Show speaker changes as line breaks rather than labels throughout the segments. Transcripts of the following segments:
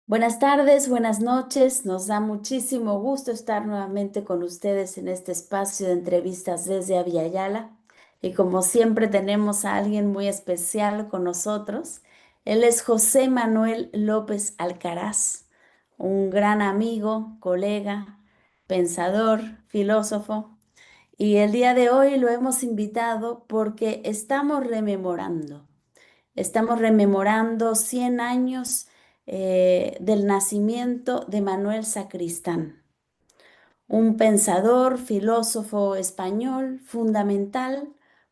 Buenas tardes, buenas noches. Nos da muchísimo gusto estar nuevamente con ustedes en este espacio de entrevistas desde Aviala. Y como siempre tenemos a alguien muy especial con nosotros. Él es José Manuel López Alcaraz, un gran amigo, colega, pensador, filósofo. Y el día de hoy lo hemos invitado porque estamos rememorando 100 años del nacimiento de Manuel Sacristán, un pensador, filósofo español fundamental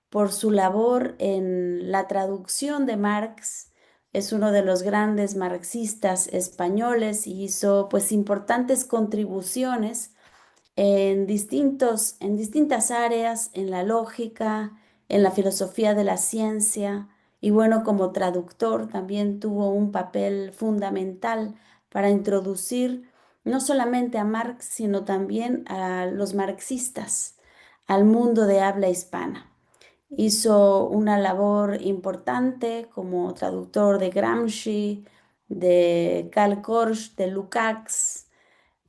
por su labor en la traducción de Marx. Es uno de los grandes marxistas españoles y hizo pues importantes contribuciones en distintas áreas, en la lógica, en la filosofía de la ciencia, y bueno, como traductor también tuvo un papel fundamental para introducir no solamente a Marx, sino también a los marxistas al mundo de habla hispana. Hizo una labor importante como traductor de Gramsci, de Karl Korsch, de Lukács,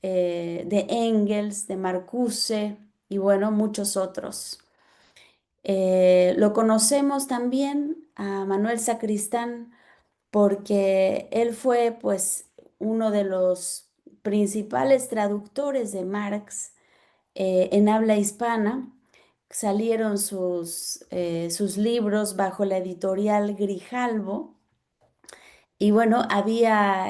de Engels, de Marcuse y bueno, muchos otros. Lo conocemos también a Manuel Sacristán porque él fue pues uno de los principales traductores de Marx en habla hispana. Salieron sus libros bajo la editorial Grijalbo y bueno, había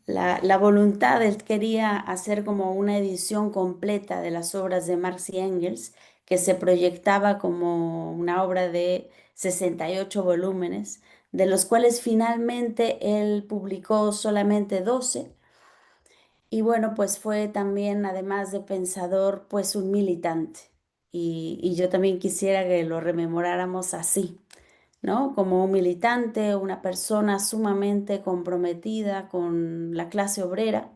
la voluntad, él quería hacer como una edición completa de las obras de Marx y Engels, que se proyectaba como una obra de 68 volúmenes, de los cuales finalmente él publicó solamente 12. Y bueno, pues fue también, además de pensador, pues un militante. Y yo también quisiera que lo rememoráramos así, ¿no? Como un militante, una persona sumamente comprometida con la clase obrera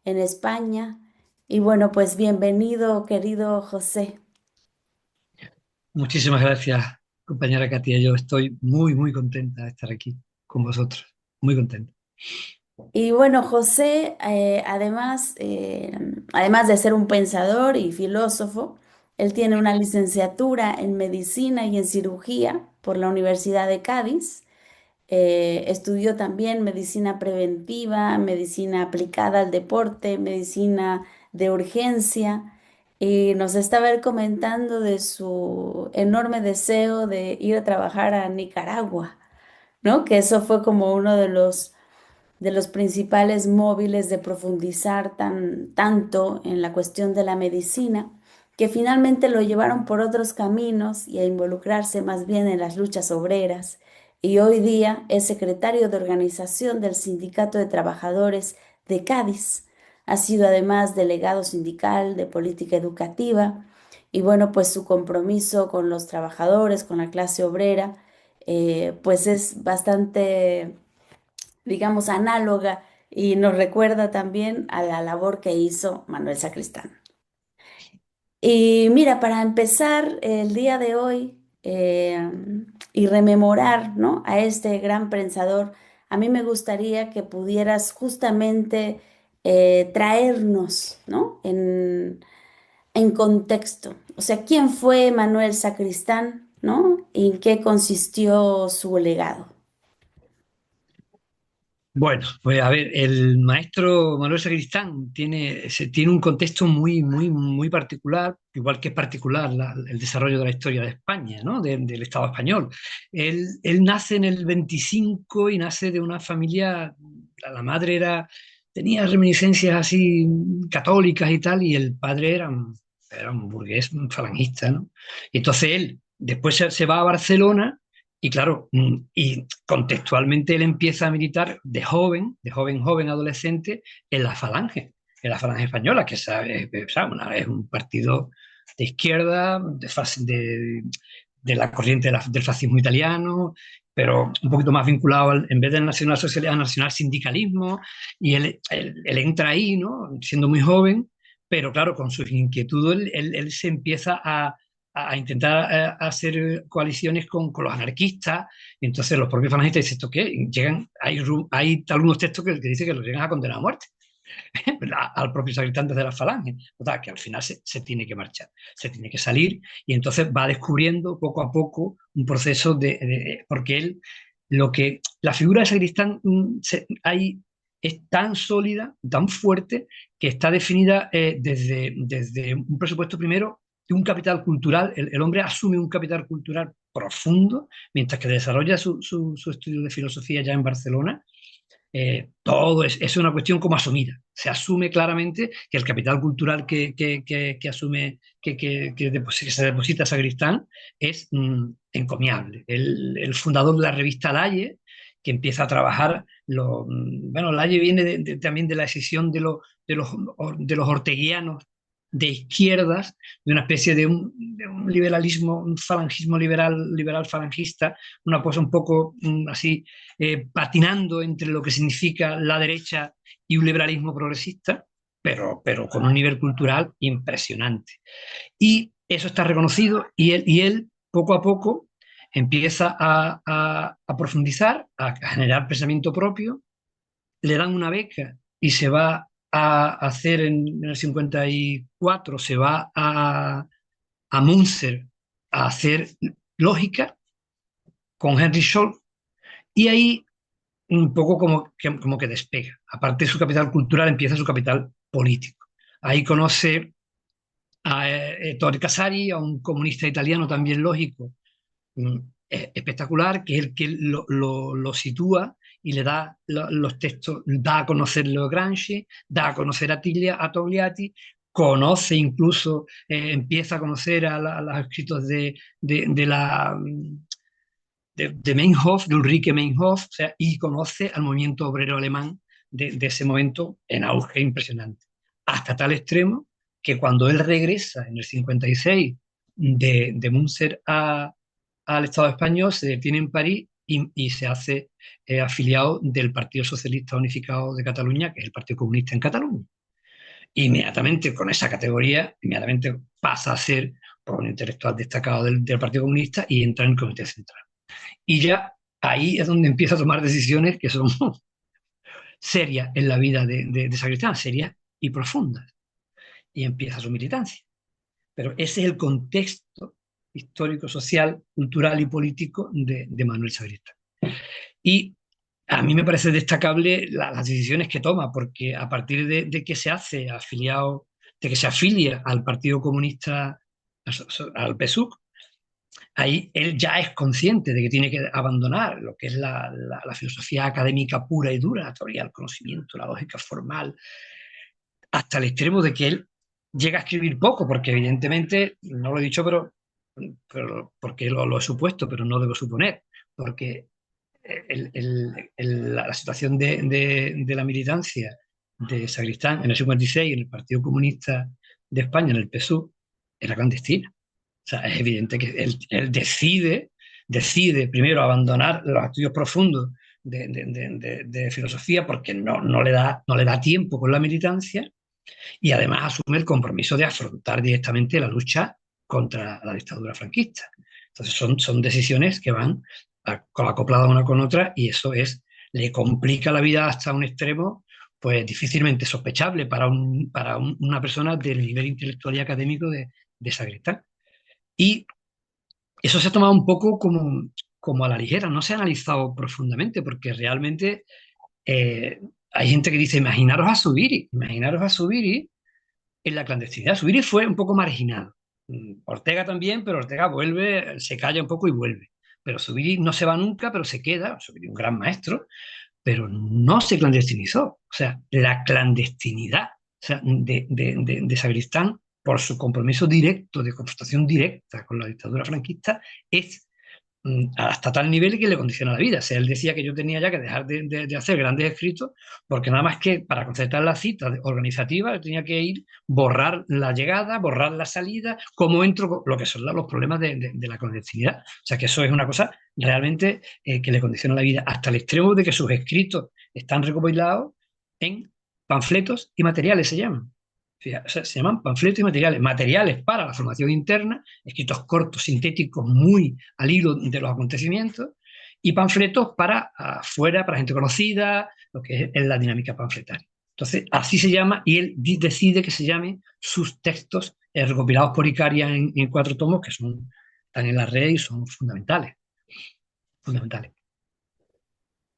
en España. Y bueno, pues bienvenido, querido José.
Muchísimas gracias, compañera Katia. Yo estoy muy contenta de estar aquí con vosotros. Muy contenta.
Y bueno, José, además de ser un pensador y filósofo, él tiene una licenciatura en medicina y en cirugía por la Universidad de Cádiz. Estudió también medicina preventiva, medicina aplicada al deporte, medicina de urgencia, y nos estaba él comentando de su enorme deseo de ir a trabajar a Nicaragua, ¿no? Que eso fue como uno de los principales móviles de profundizar tanto en la cuestión de la medicina, que finalmente lo llevaron por otros caminos y a involucrarse más bien en las luchas obreras. Y hoy día es secretario de organización del Sindicato de Trabajadores de Cádiz. Ha sido además delegado sindical de política educativa. Y bueno, pues su compromiso con los trabajadores, con la clase obrera, pues es bastante, digamos, análoga y nos recuerda también a la labor que hizo Manuel Sacristán. Y mira, para empezar el día de hoy y rememorar, ¿no?, a este gran pensador, a mí me gustaría que pudieras justamente traernos, ¿no?, en contexto. O sea, ¿quién fue Manuel Sacristán, ¿no? ¿Y en qué consistió su legado?
Bueno, pues a ver, el maestro Manuel Sacristán tiene un contexto muy particular, igual que es particular el desarrollo de la historia de España, ¿no? Del Estado español. Él nace en el 25 y nace de una familia, la madre tenía reminiscencias así católicas y tal, y el padre era un burgués, un falangista, ¿no? Y entonces él después se va a Barcelona. Y claro, y contextualmente él empieza a militar de joven adolescente en la Falange Española, que es un partido de izquierda, de la corriente del fascismo italiano, pero un poquito más vinculado, en vez del nacionalsocialismo, al nacional sindicalismo, y él entra ahí, ¿no? Siendo muy joven, pero claro, con sus inquietudes, él se empieza a intentar hacer coaliciones con los anarquistas, y entonces los propios falangistas dicen, ¿esto qué? Hay algunos textos que dicen que los llegan a condenar a muerte al propio Sacristán desde las falanges. O sea, que al final se tiene que marchar, se tiene que salir, y entonces va descubriendo poco a poco un proceso porque él, la figura de Sacristán es tan sólida, tan fuerte, que está definida desde un presupuesto primero de un capital cultural. El hombre asume un capital cultural profundo mientras que desarrolla su estudio de filosofía ya en Barcelona. Todo es una cuestión como asumida. Se asume claramente que el capital cultural que asume, que se deposita Sacristán es encomiable. El fundador de la revista Laie, que empieza a trabajar, bueno, Laie viene también de la decisión de los orteguianos de izquierdas, de una especie de un liberalismo, un falangismo liberal falangista, una cosa un poco así patinando entre lo que significa la derecha y un liberalismo progresista, pero con un nivel cultural impresionante. Y eso está reconocido, y él poco a poco empieza a profundizar, a generar pensamiento propio. Le dan una beca y se va a hacer en el 54, se va a Münster a hacer lógica con Henry Scholz, y ahí un poco como que despega. Aparte de su capital cultural, empieza su capital político. Ahí conoce a Ettore Casari, a un comunista italiano también lógico, mm, espectacular, que es el que lo sitúa y le da los textos, da a conocer Leo Gramsci, da a conocer a Togliatti, conoce incluso, empieza a conocer a los escritos de Meinhof, de Ulrike Meinhof, o sea, y conoce al movimiento obrero alemán de ese momento en auge impresionante. Hasta tal extremo que cuando él regresa en el 56 de Münster al Estado español, se detiene en París y se hace afiliado del Partido Socialista Unificado de Cataluña, que es el Partido Comunista en Cataluña. Inmediatamente, con esa categoría, inmediatamente pasa a ser por un intelectual destacado del Partido Comunista y entra en el Comité Central. Y ya ahí es donde empieza a tomar decisiones que son serias en la vida de Sacristán, serias y profundas. Y empieza su militancia. Pero ese es el contexto histórico, social, cultural y político de Manuel Sacristán. Y a mí me parece destacable las decisiones que toma, porque a partir de que se hace afiliado, de que se afilia al Partido Comunista, al PSUC, ahí él ya es consciente de que tiene que abandonar lo que es la filosofía académica pura y dura, la teoría del conocimiento, la lógica formal, hasta el extremo de que él llega a escribir poco, porque evidentemente, no lo he dicho, pero porque lo he supuesto, pero no debo suponer, porque la situación de la militancia de Sacristán en el 56 en el Partido Comunista de España, en el PSUV, era clandestina. O sea, es evidente que él decide primero abandonar los estudios profundos de filosofía porque no le da tiempo con la militancia, y además asume el compromiso de afrontar directamente la lucha contra la dictadura franquista. Entonces son decisiones que van acopladas una con otra, y eso le complica la vida hasta un extremo pues difícilmente sospechable para una persona del nivel intelectual y académico de Sacristán. Y eso se ha tomado un poco como a la ligera, no se ha analizado profundamente, porque realmente hay gente que dice, imaginaros a Zubiri en la clandestinidad. Zubiri fue un poco marginado. Ortega también, pero Ortega vuelve, se calla un poco y vuelve. Pero Zubiri no se va nunca, pero se queda. Zubiri, un gran maestro, pero no se clandestinizó. O sea, la clandestinidad, o sea, de Sacristán, por su compromiso directo, de confrontación directa con la dictadura franquista, es hasta tal nivel que le condiciona la vida. O sea, él decía que yo tenía ya que dejar de hacer grandes escritos, porque nada más que para concertar la cita organizativa yo tenía que ir, borrar la llegada, borrar la salida, cómo entro, lo que son los problemas de la clandestinidad. O sea, que eso es una cosa realmente que le condiciona la vida, hasta el extremo de que sus escritos están recopilados en panfletos y materiales, se llaman. O sea, se llaman panfletos y materiales. Materiales para la formación interna, escritos cortos, sintéticos, muy al hilo de los acontecimientos, y panfletos para afuera, para gente conocida, lo que es la dinámica panfletaria. Entonces, así se llama, y él decide que se llamen sus textos recopilados por Icaria en 4 tomos, que están en la red y son fundamentales. Fundamentales.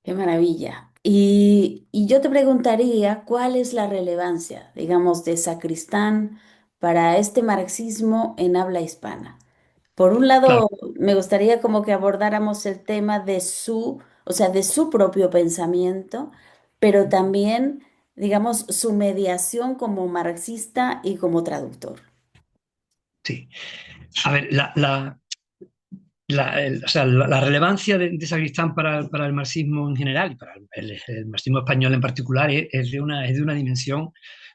Qué maravilla. Y yo te preguntaría, ¿cuál es la relevancia, digamos, de Sacristán para este marxismo en habla hispana? Por un
Claro,
lado, me gustaría como que abordáramos el tema de su, o sea, de su propio pensamiento, pero también, digamos, su mediación como marxista y como traductor.
sí. A ver, o sea, la relevancia de Sacristán para el marxismo en general y para el marxismo español en particular es de una dimensión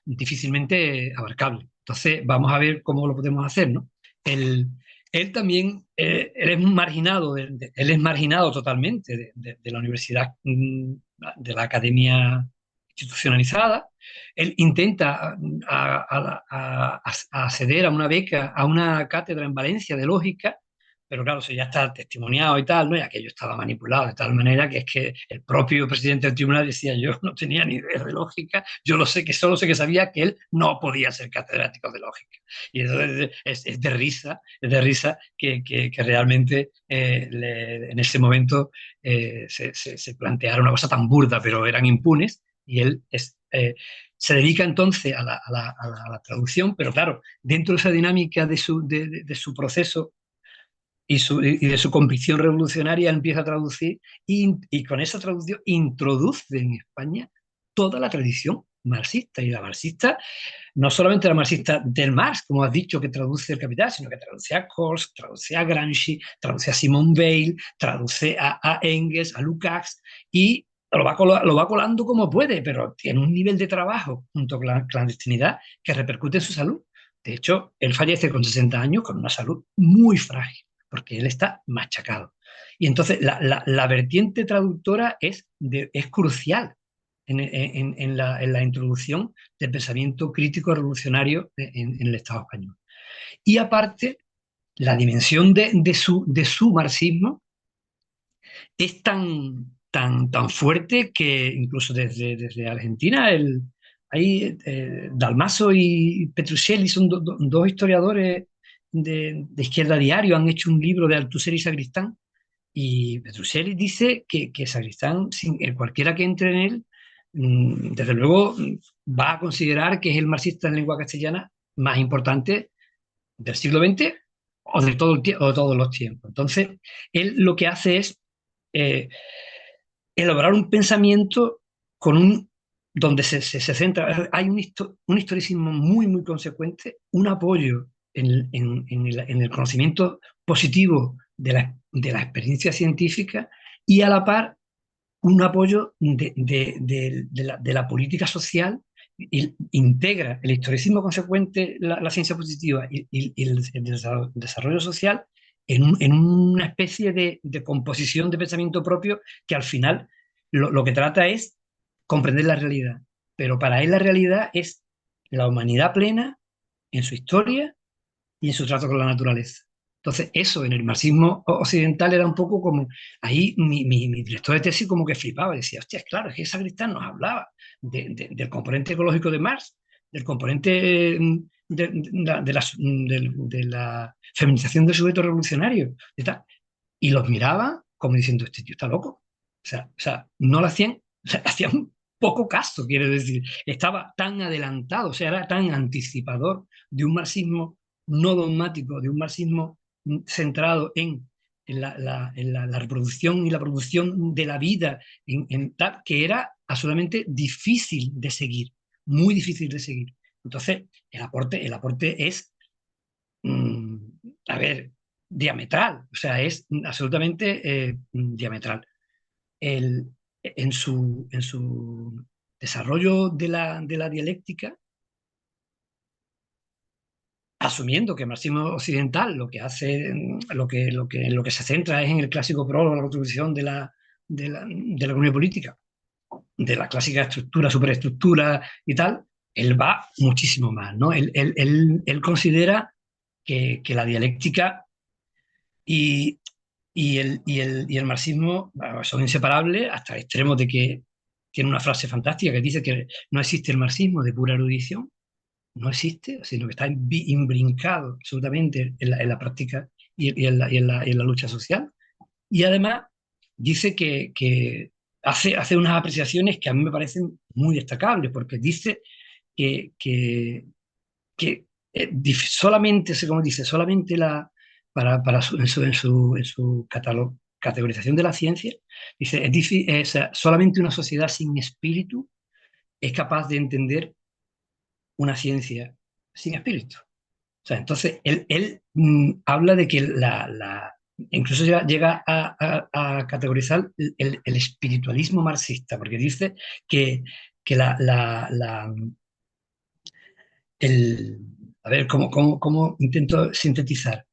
difícilmente abarcable. Entonces, vamos a ver cómo lo podemos hacer, ¿no? Él, él también, él es marginado, él es marginado totalmente de la universidad, de la academia institucionalizada. Él intenta a acceder a una beca, a una cátedra en Valencia de lógica, pero claro, eso ya está testimoniado y tal, ¿no? Y aquello estaba manipulado de tal manera que es que el propio presidente del tribunal decía, yo no tenía ni idea de lógica, yo solo sé que sabía que él no podía ser catedrático de lógica. Y eso es de risa que realmente en ese momento se planteara una cosa tan burda, pero eran impunes, y él se dedica entonces a la traducción, pero claro, dentro de esa dinámica de su proceso y de su convicción revolucionaria empieza a traducir y con esa traducción introduce en España toda la tradición marxista. Y la marxista, no solamente la marxista del Marx, como has dicho, que traduce el Capital, sino que traduce a Kors, traduce a Gramsci, traduce a Simone Weil, traduce a Engels, a Lukács, y lo va colando como puede, pero tiene un nivel de trabajo junto con la clandestinidad que repercute en su salud. De hecho, él fallece con 60 años con una salud muy frágil, porque él está machacado. Y entonces la vertiente traductora es crucial en la introducción del pensamiento crítico revolucionario en el Estado español. Y aparte, la dimensión de su marxismo es tan fuerte que incluso desde Argentina, Dalmaso y Petruscelli son dos historiadores de Izquierda Diario, han hecho un libro de Althusser y Sacristán, y Petruscelli dice que Sacristán, cualquiera que entre en él, desde luego va a considerar que es el marxista en lengua castellana más importante del siglo XX o o de todos los tiempos. Entonces, él lo que hace es eh, elaborar un pensamiento donde se centra. Hay un historicismo muy, muy consecuente, un apoyo en el conocimiento positivo de la experiencia científica, y a la par un apoyo de la política social. Y integra el historicismo consecuente, la ciencia positiva y el desarrollo social en una especie de composición de pensamiento propio, que al final lo que trata es comprender la realidad. Pero para él la realidad es la humanidad plena en su historia y en su trato con la naturaleza. Entonces, eso en el marxismo occidental era un poco como, ahí mi director de tesis como que flipaba, decía, hostia, es claro, es que Sacristán nos hablaba del componente ecológico de Marx, del componente de la feminización del sujeto revolucionario, y tal. Y los miraba como diciendo, este tío está loco. O sea, no lo hacían, o sea, hacían poco caso, quiero decir. Estaba tan adelantado, o sea, era tan anticipador de un marxismo no dogmático, de un marxismo centrado en la reproducción y la producción de la vida, tal, que era absolutamente difícil de seguir, muy difícil de seguir. Entonces, el aporte es, mm, a ver, diametral, o sea, es absolutamente diametral. En su desarrollo de la dialéctica, asumiendo que el marxismo occidental lo que hace, lo que se centra es en el clásico prólogo, la construcción de la economía política, de la clásica estructura, superestructura y tal, él va muchísimo más, ¿no? Él considera que la dialéctica y, y el marxismo son inseparables hasta el extremo de que tiene una frase fantástica que dice que no existe el marxismo de pura erudición, no existe, sino que está imbrincado absolutamente en la práctica y en la lucha social. Y además dice que hace unas apreciaciones que a mí me parecen muy destacables, porque dice que, que, que solamente, como dice, solamente en su categorización de la ciencia, dice, solamente una sociedad sin espíritu es capaz de entender una ciencia sin espíritu. O sea, entonces él habla de que incluso llega a categorizar el espiritualismo marxista, porque dice que, que el, a ver, ¿cómo intento sintetizar?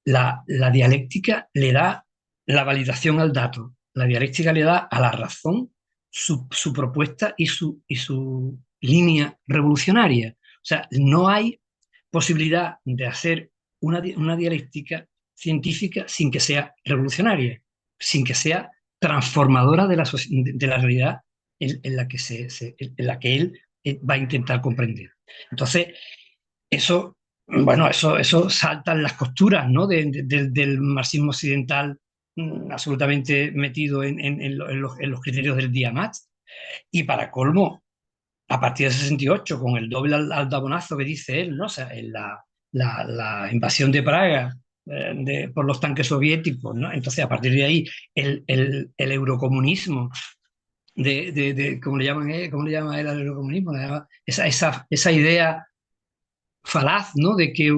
La dialéctica le da la validación al dato, la dialéctica le da a la razón su propuesta y su línea revolucionaria. O sea, no hay posibilidad de hacer una dialéctica científica sin que sea revolucionaria, sin que sea transformadora de la realidad en la que, en la que él va a intentar comprender. Entonces, eso, bueno, eso saltan las costuras, ¿no? Del marxismo occidental absolutamente metido en los criterios del día más. Y para colmo, a partir de 68, con el doble aldabonazo que dice él, ¿no? O sea, en la invasión de Praga por los tanques soviéticos, ¿no? Entonces, a partir de ahí, el eurocomunismo, ¿cómo le llama él al eurocomunismo? Esa idea falaz, ¿no? De que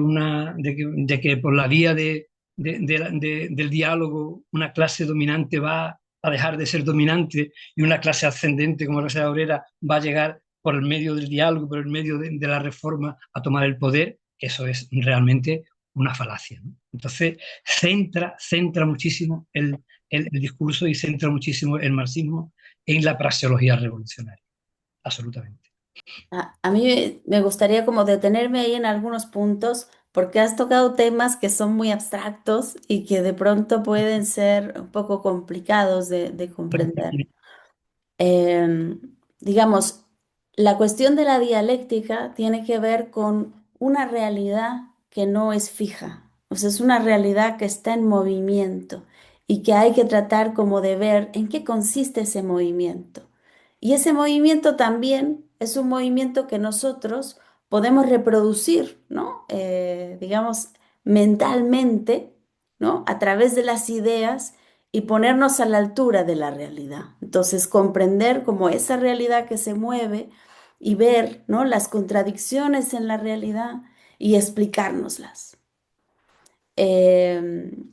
por la vía del diálogo una clase dominante va a dejar de ser dominante y una clase ascendente como la clase obrera va a llegar por el medio del diálogo, por el medio de la reforma a tomar el poder, eso es realmente una falacia, ¿no? Entonces, centra muchísimo el discurso y centra muchísimo el marxismo en la praxeología revolucionaria, absolutamente.
A mí me gustaría como detenerme ahí en algunos puntos porque has tocado temas que son muy abstractos y que de pronto pueden ser un poco complicados de comprender. Em, digamos, la cuestión de la dialéctica tiene que ver con una realidad que no es fija, o sea, es una realidad que está en movimiento y que hay que tratar como de ver en qué consiste ese movimiento. Y ese movimiento también es un movimiento que nosotros podemos reproducir, ¿no? Digamos, mentalmente, ¿no? A través de las ideas y ponernos a la altura de la realidad. Entonces, comprender como esa realidad que se mueve y ver, ¿no? Las contradicciones en la realidad y explicárnoslas. Em,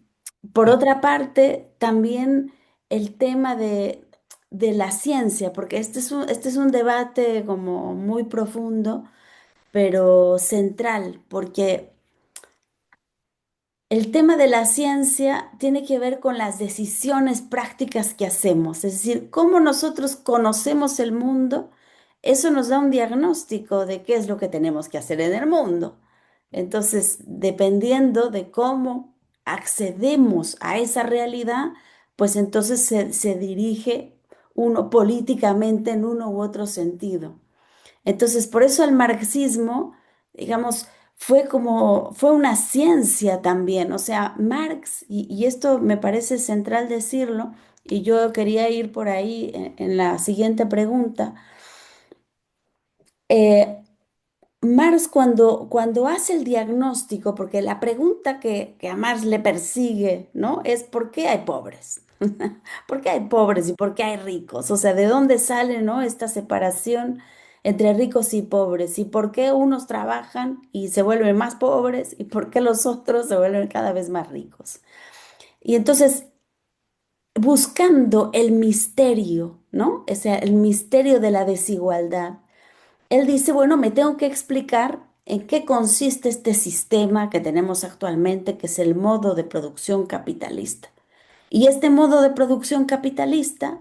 por otra parte, también el tema de la ciencia, porque este es un debate como muy profundo, pero central, porque el tema de la ciencia tiene que ver con las decisiones prácticas que hacemos, es decir, cómo nosotros conocemos el mundo, eso nos da un diagnóstico de qué es lo que tenemos que hacer en el mundo. Entonces, dependiendo de cómo accedemos a esa realidad, pues entonces se dirige uno políticamente en uno u otro sentido. Entonces, por eso el marxismo, digamos, fue una ciencia también. O sea, Marx, y esto me parece central decirlo, y yo quería ir por ahí en la siguiente pregunta. eh, Marx cuando hace el diagnóstico, porque la pregunta que a Marx le persigue, ¿no? Es ¿por qué hay pobres? ¿Por qué hay pobres y por qué hay ricos? O sea, ¿de dónde sale, ¿no? Esta separación entre ricos y pobres? ¿Y por qué unos trabajan y se vuelven más pobres y por qué los otros se vuelven cada vez más ricos? Y entonces, buscando el misterio, ¿no? O sea, el misterio de la desigualdad. Él dice, bueno, me tengo que explicar en qué consiste este sistema que tenemos actualmente, que es el modo de producción capitalista. Y este modo de producción capitalista,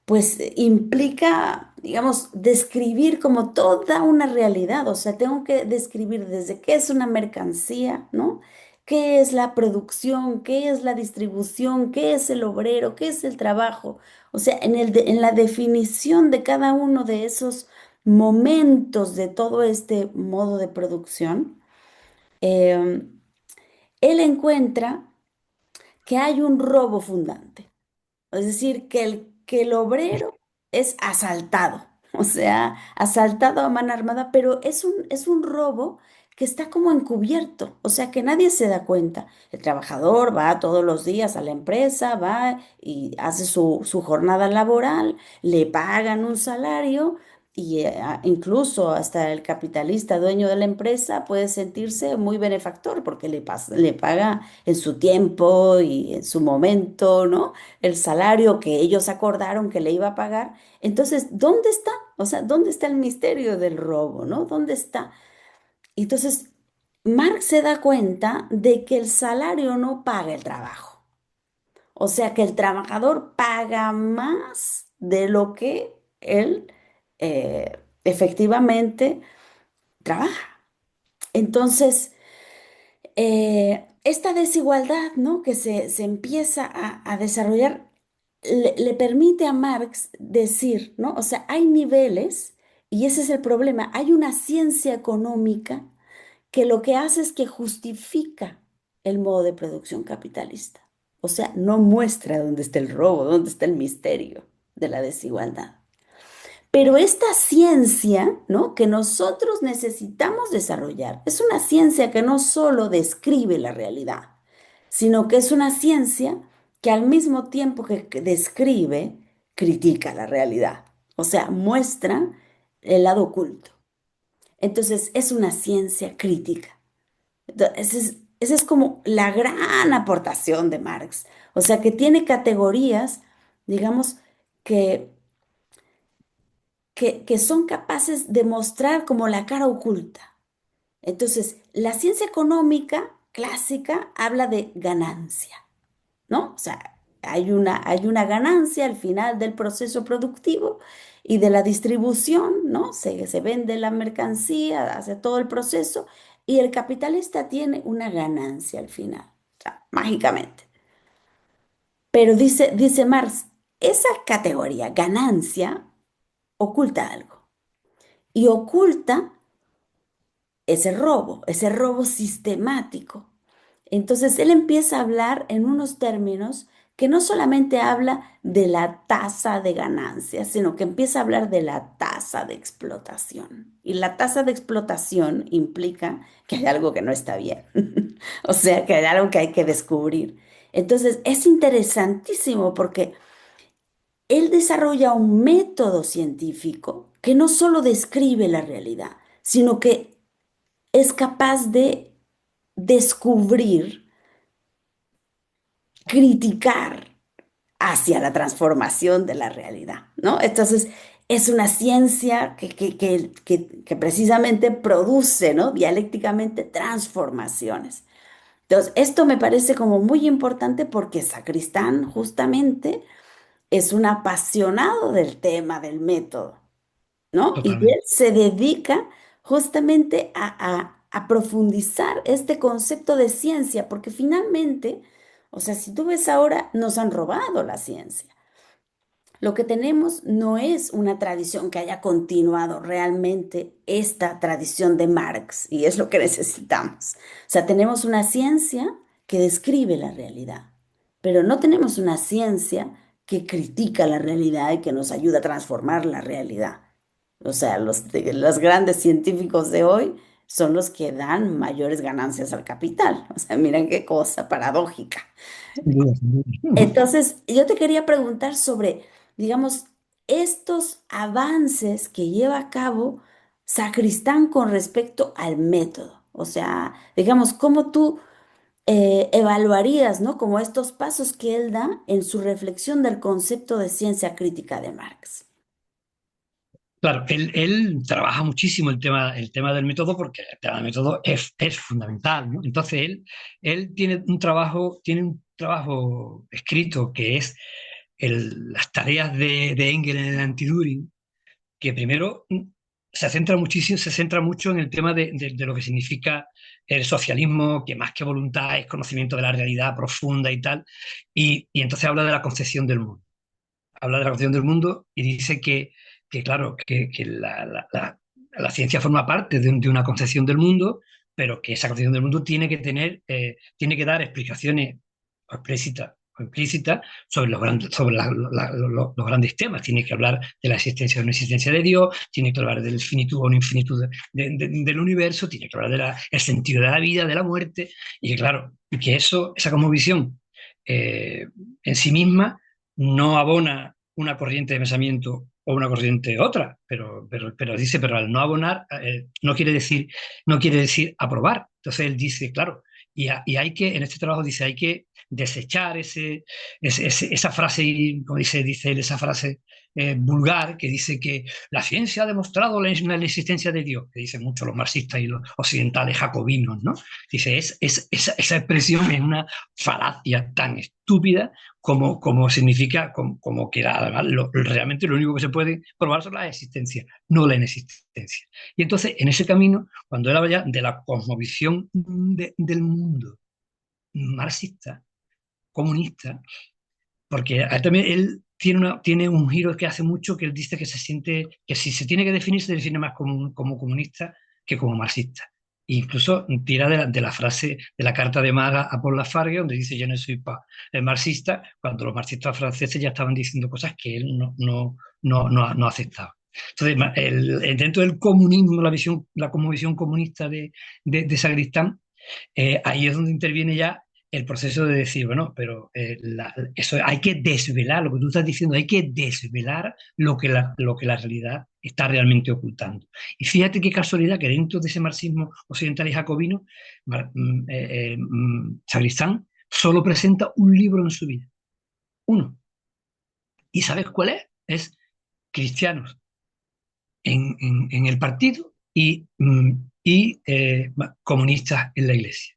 pues implica digamos, describir como toda una realidad. O sea, tengo que describir desde qué es una mercancía, ¿no? ¿Qué es la producción? ¿Qué es la distribución? ¿Qué es el obrero? ¿Qué es el trabajo? O sea, en la definición de cada uno de esos momentos de todo este modo de producción, em, él encuentra que hay un robo fundante. Es decir, que el obrero es asaltado, o sea, asaltado a mano armada, pero es un robo que está como encubierto, o sea, que nadie se da cuenta. El trabajador va todos los días a la empresa, va y hace su jornada laboral, le pagan un salario y incluso hasta el capitalista dueño de la empresa puede sentirse muy benefactor porque le paga en su tiempo y en su momento, ¿no? El salario que ellos acordaron que le iba a pagar. Entonces, ¿dónde está? O sea, ¿dónde está el misterio del robo, ¿no? ¿Dónde está? Entonces, Marx se da cuenta de que el salario no paga el trabajo. O sea, que el trabajador paga más de lo que él efectivamente trabaja. Entonces, esta desigualdad, ¿no? que se empieza a desarrollar le permite a Marx decir, ¿no? O sea, hay niveles, y ese es el problema, hay una ciencia económica que lo que hace es que justifica el modo de producción capitalista. O sea, no muestra dónde está el robo, dónde está el misterio de la desigualdad. Pero esta ciencia, ¿no? que nosotros necesitamos desarrollar, es una ciencia que no solo describe la realidad, sino que es una ciencia que al mismo tiempo que describe, critica la realidad. O sea, muestra el lado oculto. Entonces, es una ciencia crítica. Esa es como la gran aportación de Marx. O sea, que tiene categorías, digamos, que que son capaces de mostrar como la cara oculta. Entonces, la ciencia económica clásica habla de ganancia, ¿no? O sea, hay una ganancia al final del proceso productivo y de la distribución, ¿no? Se vende la mercancía, hace todo el proceso y el capitalista tiene una ganancia al final, o sea, mágicamente. Pero dice Marx, esa categoría, ganancia, oculta algo. Y oculta ese robo sistemático. Entonces él empieza a hablar en unos términos que no solamente habla de la tasa de ganancia, sino que empieza a hablar de la tasa de explotación. Y la tasa de explotación implica que hay algo que no está bien, o sea, que hay algo que hay que descubrir. Entonces es interesantísimo porque él desarrolla un método científico que no solo describe la realidad, sino que es capaz de descubrir, criticar hacia la transformación de la realidad, ¿no? Entonces, es una ciencia que precisamente produce, ¿no? Dialécticamente transformaciones. Entonces, esto me parece como muy importante porque Sacristán justamente es un apasionado del tema del método. ¿No? Y él
Totalmente.
se dedica justamente a profundizar este concepto de ciencia, porque finalmente, o sea, si tú ves ahora, nos han robado la ciencia. Lo que tenemos no es una tradición que haya continuado realmente esta tradición de Marx, y es lo que necesitamos. O sea, tenemos una ciencia que describe la realidad, pero no tenemos una ciencia que critica la realidad y que nos ayuda a transformar la realidad. O sea, los grandes científicos de hoy son los que dan mayores ganancias al capital. O sea, miren qué cosa paradójica.
Sin duda, sin duda.
Entonces, yo te quería preguntar sobre, digamos, estos avances que lleva a cabo Sacristán con respecto al método. O sea, digamos, cómo tú evaluarías, ¿no? Como estos pasos que él da en su reflexión del concepto de ciencia crítica de Marx.
Claro, él trabaja muchísimo el tema del método porque el tema del método es fundamental, ¿no? Entonces él tiene un trabajo escrito que es las tareas de Engels en el Anti-Düring, que primero se centra mucho en el tema de lo que significa el socialismo, que más que voluntad es conocimiento de la realidad profunda y tal, y entonces habla de la concepción del mundo. Habla de la concepción del mundo y dice que claro, que la ciencia forma parte de una concepción del mundo, pero que esa concepción del mundo tiene que tener, tiene que dar explicaciones explícitas o implícitas sobre los grandes temas. Tiene que hablar de la existencia o no existencia de Dios, tiene que hablar del finitud o no infinitud del universo, tiene que hablar del sentido de la vida, de la muerte, y que claro, que eso, esa cosmovisión eh, en sí misma no abona una corriente de pensamiento o una corriente otra, pero dice, pero al no abonar, no quiere decir aprobar. Entonces él dice, claro, y hay que, en este trabajo dice, hay que desechar esa frase, como dice él, esa frase vulgar que dice que la ciencia ha demostrado la existencia de Dios, que dicen mucho los marxistas y los occidentales jacobinos, ¿no? Dice, esa expresión es una falacia tan estúpida como significa, como que además realmente lo único que se puede probar son las existencias, no la inexistencia. Y entonces, en ese camino, cuando él habla ya de la cosmovisión del mundo marxista, comunista, porque también él tiene un giro que hace mucho, que él dice que se siente, que si se tiene que definir, se define más como comunista que como marxista. E incluso tira de la frase de la carta de Marx a Paul Lafargue, donde dice yo no soy marxista, cuando los marxistas franceses ya estaban diciendo cosas que él no aceptaba. Entonces, dentro del comunismo, la cosmovisión comunista de Sagristán, ahí es donde interviene ya el proceso de decir, bueno, pero eso hay que desvelar, lo que tú estás diciendo, hay que desvelar lo que la realidad está realmente ocultando. Y fíjate qué casualidad que dentro de ese marxismo occidental y jacobino, Sagristán solo presenta un libro en su vida, uno. ¿Y sabes cuál es? Es Cristianos en el partido y comunistas en la iglesia.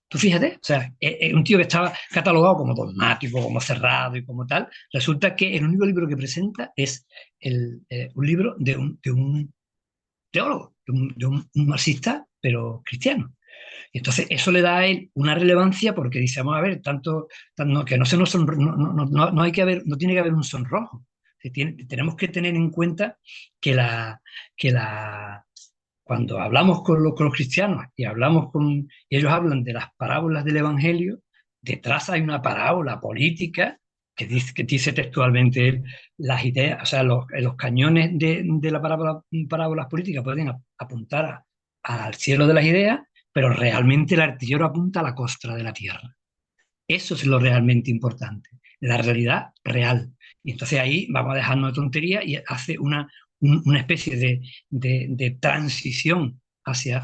Tú fíjate, o sea, un tío que estaba catalogado como dogmático, como cerrado y como tal, resulta que el único libro que presenta es un libro de un teólogo, de un marxista, pero cristiano. Y entonces eso le da a él una relevancia porque dice, vamos a ver, que no se nos no hay que haber, no tiene que haber un sonrojo. Tenemos que tener en cuenta que que la, cuando hablamos con los cristianos y ellos hablan de las parábolas del Evangelio, detrás hay una parábola política que dice textualmente él, las ideas, o sea, los cañones de la parábolas políticas pueden apuntar al cielo de las ideas, pero realmente el artillero apunta a la costra de la tierra. Eso es lo realmente importante, la realidad real. Y entonces ahí vamos a dejarnos de tontería y hace una especie de transición hacia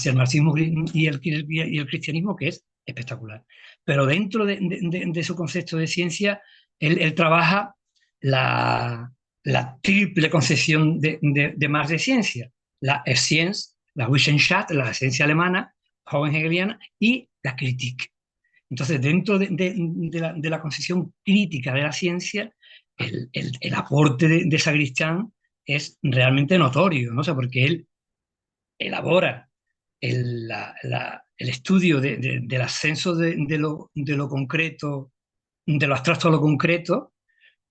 el marxismo y el cristianismo que es espectacular. Pero dentro de su concepto de ciencia, él trabaja la triple concepción de Marx de ciencia, la Science, la Wissenschaft, la ciencia alemana, joven hegeliana, y la Kritik. Entonces, dentro de la concepción crítica de la ciencia, el aporte de Sagristán es realmente notorio, ¿no? O sea, porque él elabora el estudio del ascenso de lo concreto, de lo abstracto a lo concreto,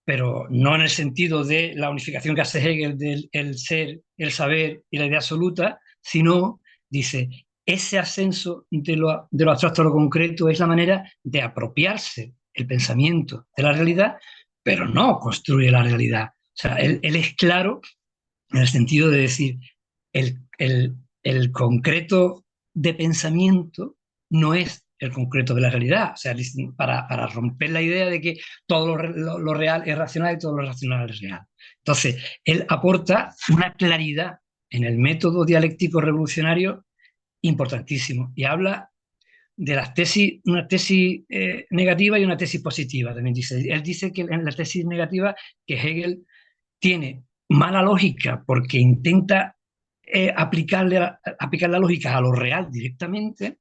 pero no en el sentido de la unificación que hace Hegel del el ser, el saber y la idea absoluta, sino, dice, ese ascenso de lo abstracto a lo concreto es la manera de apropiarse el pensamiento de la realidad, pero no construye la realidad. O sea, él es claro en el sentido de decir, el concreto de pensamiento no es el concreto de la realidad. O sea, para romper la idea de que todo lo real es racional y todo lo racional es real. Entonces, él aporta una claridad en el método dialéctico revolucionario importantísimo y habla de las tesis, una tesis negativa y una tesis positiva. También dice, él dice que en la tesis negativa que Hegel tiene mala lógica porque intenta aplicar la lógica a lo real directamente,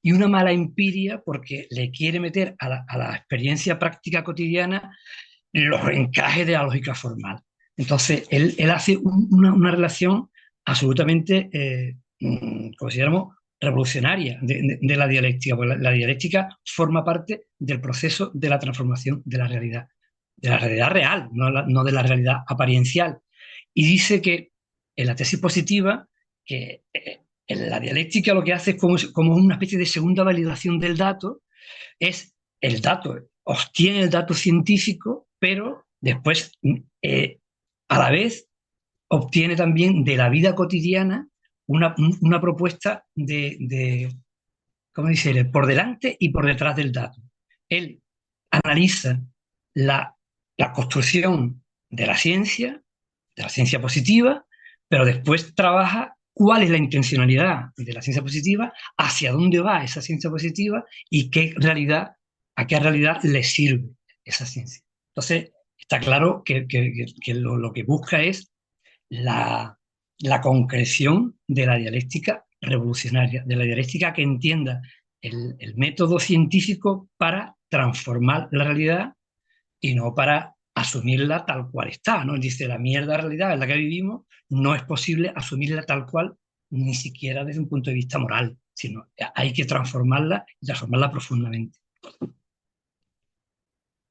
y una mala empiria porque le quiere meter a la experiencia práctica cotidiana los encajes de la lógica formal. Entonces, él hace una relación absolutamente, consideramos, revolucionaria de la dialéctica, porque la dialéctica forma parte del proceso de la transformación de la realidad real, no de la realidad apariencial. Y dice que en la tesis positiva, que en la dialéctica lo que hace es como una especie de segunda validación del dato, es el dato, obtiene el dato científico, pero después, a la vez, obtiene también de la vida cotidiana una propuesta ¿cómo dice? Por delante y por detrás del dato. Él analiza la, la construcción de la ciencia positiva, pero después trabaja cuál es la intencionalidad de la ciencia positiva, hacia dónde va esa ciencia positiva y a qué realidad le sirve esa ciencia. Entonces, está claro que lo que busca es la, la concreción de la dialéctica revolucionaria, de la dialéctica que entienda el método científico para transformar la realidad y no para asumirla tal cual está, ¿no? Él dice, la mierda realidad en la que vivimos no es posible asumirla tal cual, ni siquiera desde un punto de vista moral, sino hay que transformarla y transformarla profundamente.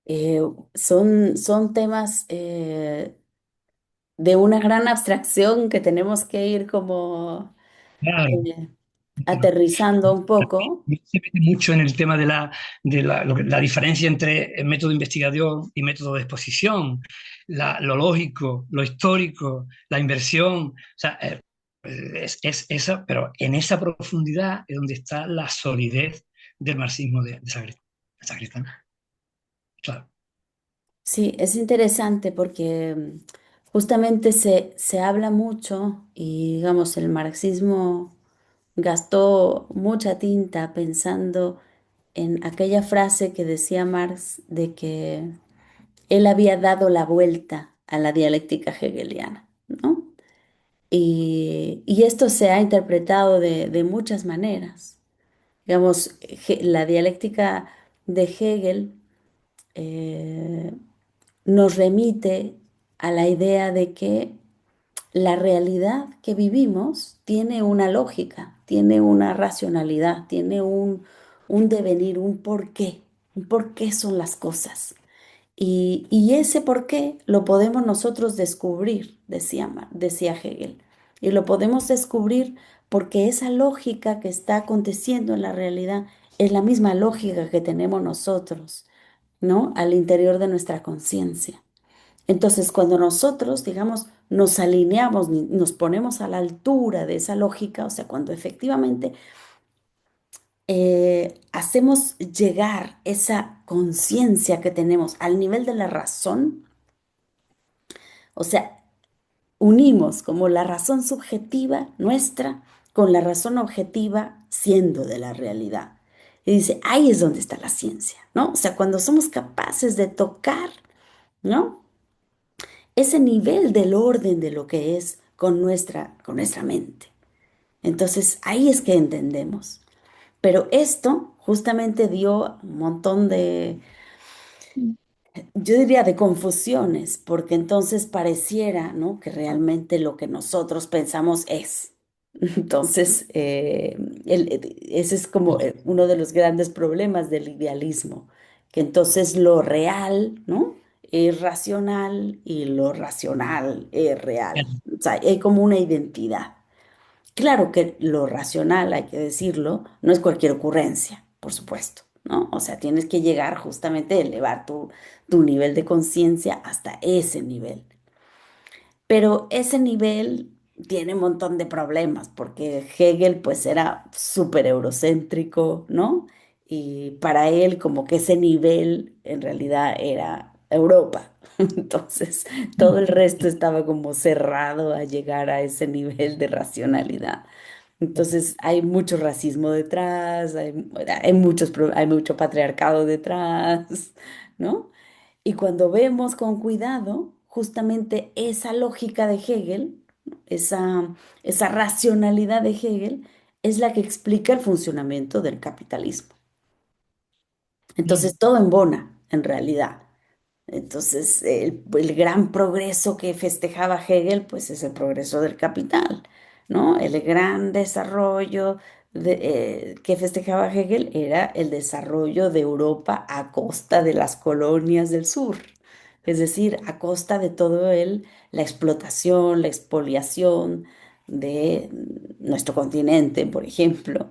Eh, son temas de una gran abstracción que tenemos que ir como
Claro,
eh, aterrizando un poco.
se mete mucho en el tema la diferencia entre el método de investigación y método de exposición, lo lógico, lo histórico, la inversión. O sea, es esa, pero en esa profundidad es donde está la solidez del marxismo de Sagristán. Claro,
Sí, es interesante porque justamente se habla mucho y digamos el marxismo gastó mucha tinta pensando en aquella frase que decía Marx de que él había dado la vuelta a la dialéctica hegeliana, ¿no? Y esto se ha interpretado de muchas maneras. Digamos, la dialéctica de Hegel eh, nos remite a la idea de que la realidad que vivimos tiene una lógica, tiene una racionalidad, tiene un devenir, un porqué son las cosas. Y ese porqué lo podemos nosotros descubrir, decía Hegel. Y lo podemos descubrir porque esa lógica que está aconteciendo en la realidad es la misma lógica que tenemos nosotros, ¿no? Al interior de nuestra conciencia. Entonces, cuando nosotros, digamos, nos alineamos, nos ponemos a la altura de esa lógica, o sea, cuando efectivamente hacemos llegar esa conciencia que tenemos al nivel de la razón, o sea, unimos como la razón subjetiva nuestra con la razón objetiva siendo de la realidad. Y dice, ahí es donde está la ciencia, ¿no? O sea, cuando somos capaces de tocar, ¿no? Ese nivel del orden de lo que es con nuestra mente. Entonces, ahí es que entendemos. Pero esto justamente dio un montón de, yo diría, de confusiones, porque entonces pareciera, ¿no? Que realmente lo que nosotros pensamos es. Entonces, ese es como uno de los grandes problemas del idealismo, que entonces lo real, ¿no? Es racional y lo racional es real. O sea, hay como una identidad. Claro que lo racional, hay que decirlo, no es cualquier ocurrencia, por supuesto, ¿no? O sea, tienes que llegar justamente a elevar tu nivel de conciencia hasta ese nivel. Pero ese nivel tiene un montón de problemas, porque Hegel pues era súper eurocéntrico, ¿no? Y para él como que ese nivel en realidad era Europa. Entonces, todo el resto estaba como cerrado a llegar a ese nivel de racionalidad. Entonces hay mucho racismo detrás, hay mucho patriarcado detrás, ¿no? Y cuando vemos con cuidado, justamente esa lógica de Hegel, esa racionalidad de Hegel, es la que explica el funcionamiento del capitalismo.
claro.
Entonces todo embona, en realidad. Entonces, el gran progreso que festejaba Hegel, pues es el progreso del capital, ¿no? El gran desarrollo que festejaba Hegel era el desarrollo de Europa a costa de las colonias del sur, es decir, a costa de todo la explotación, la expoliación de nuestro continente, por ejemplo,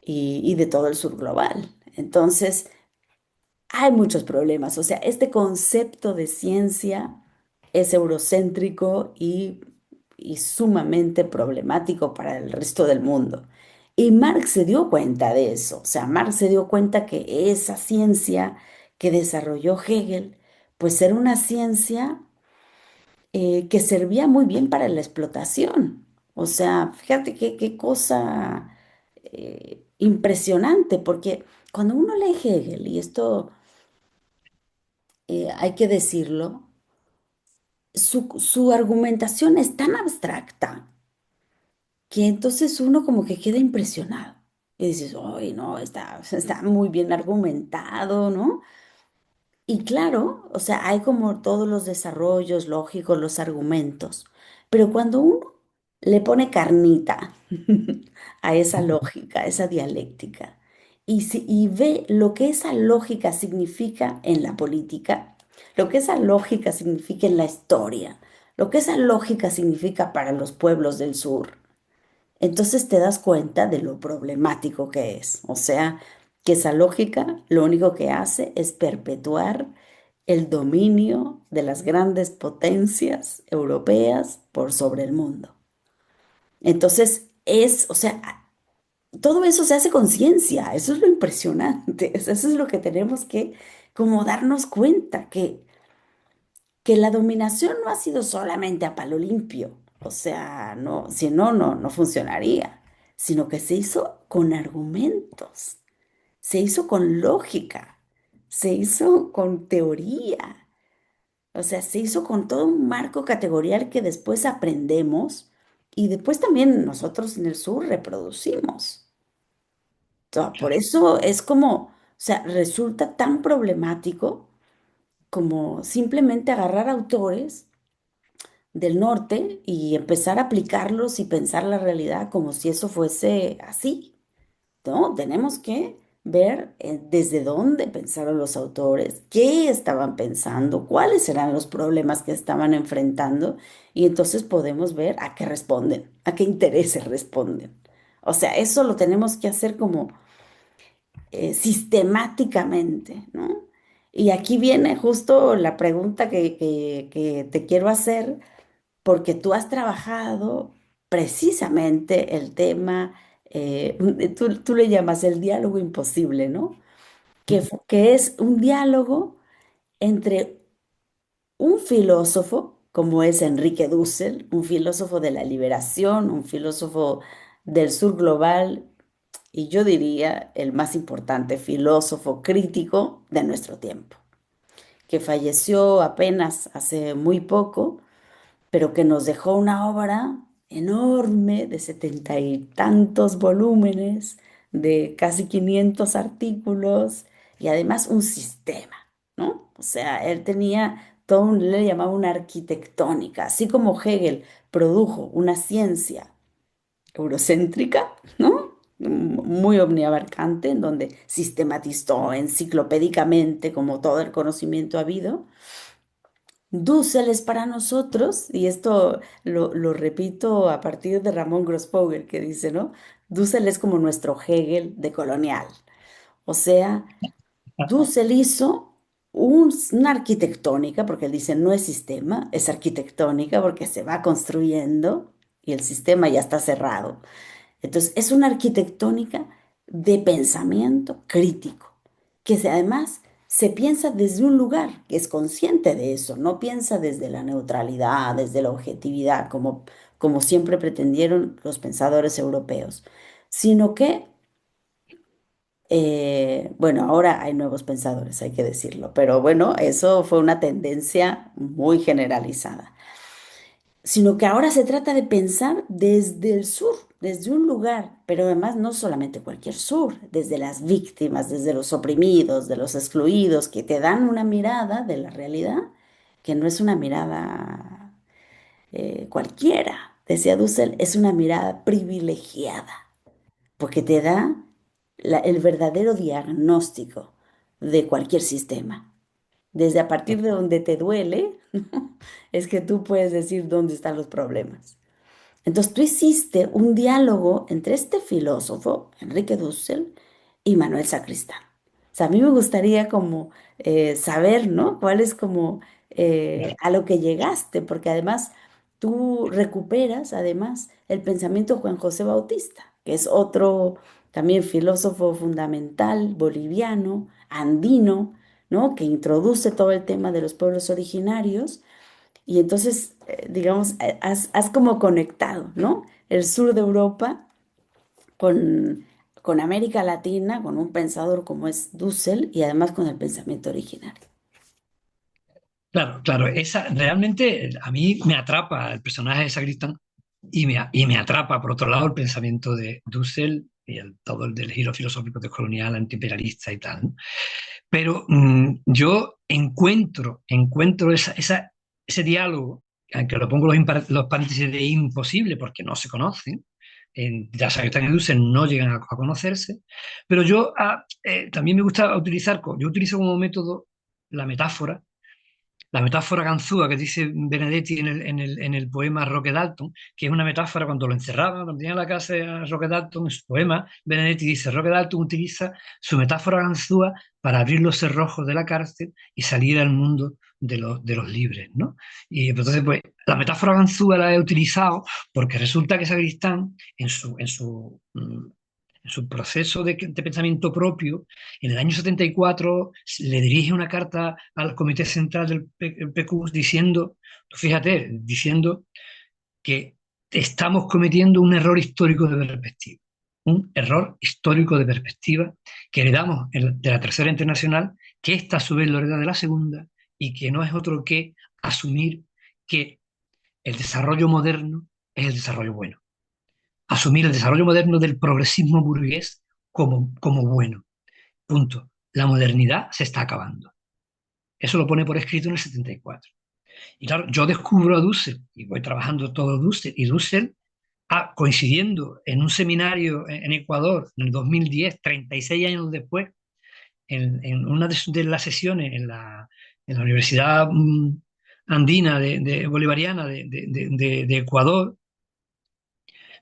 y de todo el sur global. Entonces, hay muchos problemas, o sea, este concepto de ciencia es eurocéntrico y sumamente problemático para el resto del mundo. Y Marx se dio cuenta de eso, o sea, Marx se dio cuenta que esa ciencia que desarrolló Hegel, pues era una ciencia que servía muy bien para la explotación. O sea, fíjate qué cosa impresionante, porque cuando uno lee Hegel, y esto hay que decirlo, su argumentación es tan abstracta que entonces uno como que queda impresionado. Y dices, ay, no, está muy bien argumentado, ¿no? Y claro, o sea, hay como todos los desarrollos lógicos, los argumentos, pero cuando uno le pone carnita a esa lógica, a esa dialéctica, y ve lo que esa lógica significa en la política, lo que esa lógica significa en la historia, lo que esa lógica significa para los pueblos del sur, entonces te das cuenta de lo problemático que es. O sea, que esa lógica lo único que hace es perpetuar el dominio de las grandes potencias europeas por sobre el mundo. Entonces o sea, todo eso se hace con ciencia, eso es lo impresionante, eso es lo que tenemos que como darnos cuenta, que la dominación no ha sido solamente a palo limpio, o sea, no, si no, no funcionaría, sino que se hizo con argumentos, se hizo con lógica, se hizo con teoría, o sea, se hizo con todo un marco categorial que después aprendemos y después también nosotros en el sur reproducimos. Por eso es como, o sea, resulta tan problemático como simplemente agarrar autores del norte y empezar a aplicarlos y pensar la realidad como si eso fuese así, ¿no? Tenemos que ver desde dónde pensaron los autores, qué estaban pensando, cuáles eran los problemas que estaban enfrentando y entonces podemos ver a qué responden, a qué intereses responden. O sea, eso lo tenemos que hacer como sistemáticamente, ¿no? Y aquí viene justo la pregunta que te quiero hacer porque tú has trabajado precisamente el tema, tú le llamas el diálogo imposible, ¿no? Que es un diálogo entre un filósofo, como es Enrique Dussel, un filósofo de la liberación, un filósofo del sur global, y yo diría el más importante filósofo crítico de nuestro tiempo, que falleció apenas hace muy poco pero que nos dejó una obra enorme de 70 y tantos volúmenes, de casi 500 artículos y además un sistema, ¿no? O sea, él tenía todo le llamaba una arquitectónica, así como Hegel produjo una ciencia eurocéntrica, ¿no? Muy omniabarcante, en donde sistematizó enciclopédicamente como todo el conocimiento habido. Dussel es para nosotros, y esto lo repito a partir de Ramón Grossfogel, que dice, ¿no? Dussel es como nuestro Hegel de colonial. O sea, Dussel hizo una arquitectónica, porque él dice no es sistema, es arquitectónica porque se va construyendo y el sistema ya está cerrado. Entonces, es una arquitectónica de pensamiento crítico, además se piensa desde un lugar que es consciente de eso, no piensa desde la neutralidad, desde la objetividad, como siempre pretendieron los pensadores europeos, sino que, bueno, ahora hay nuevos pensadores, hay que decirlo, pero bueno, eso fue una tendencia muy generalizada, sino que ahora se trata de pensar desde el sur. desde un lugar, pero además no solamente cualquier sur, desde las víctimas, desde los oprimidos, de los excluidos, que te dan una mirada de la realidad que no es una mirada cualquiera. Decía Dussel, es una mirada privilegiada, porque te da el verdadero diagnóstico de cualquier sistema. Desde a partir de donde te duele, es que tú puedes decir dónde están los problemas. Entonces tú hiciste un diálogo entre este filósofo, Enrique Dussel, y Manuel Sacristán. O sea, a mí me gustaría como saber, ¿no? ¿Cuál es como a lo que llegaste? Porque además tú recuperas, además, el pensamiento de Juan José Bautista, que es otro también filósofo fundamental, boliviano, andino, ¿no? Que introduce todo el tema de los pueblos originarios y entonces, digamos, has como conectado, ¿no? El sur de Europa con, con América Latina, con un pensador como es Dussel y además con el pensamiento originario.
Claro, claro, esa realmente a mí me atrapa el personaje de Sacristán y me atrapa, por otro lado, el pensamiento de Dussel y todo el del giro filosófico descolonial, antiimperialista y tal, ¿no? Pero yo encuentro ese diálogo, aunque lo pongo los paréntesis de imposible porque no se conocen, ya Sacristán y Dussel no llegan a conocerse, pero yo también me gusta utilizar, yo utilizo como método la metáfora, la metáfora ganzúa que dice Benedetti en el poema Roque Dalton, que es una metáfora cuando lo encerraban, cuando tenía la casa a Roque Dalton, en su poema, Benedetti dice, Roque Dalton utiliza su metáfora ganzúa para abrir los cerrojos de la cárcel y salir al mundo de los libres, ¿no? Y entonces, pues, la metáfora ganzúa la he utilizado porque resulta que Sacristán, en su proceso de pensamiento propio, en el año 74 le dirige una carta al Comité Central del PQ diciendo, fíjate, diciendo que estamos cometiendo un error histórico de perspectiva. Un error histórico de perspectiva que heredamos de la Tercera Internacional, que esta a su vez lo hereda de la Segunda y que no es otro que asumir que el desarrollo moderno es el desarrollo bueno. Asumir el desarrollo moderno del progresismo burgués como bueno. Punto. La modernidad se está acabando. Eso lo pone por escrito en el 74. Y claro, yo descubro a Dussel y voy trabajando todo Dussel. Y Dussel, coincidiendo en un seminario en Ecuador en el 2010, 36 años después, en una de las sesiones en la Universidad Andina Bolivariana de Ecuador,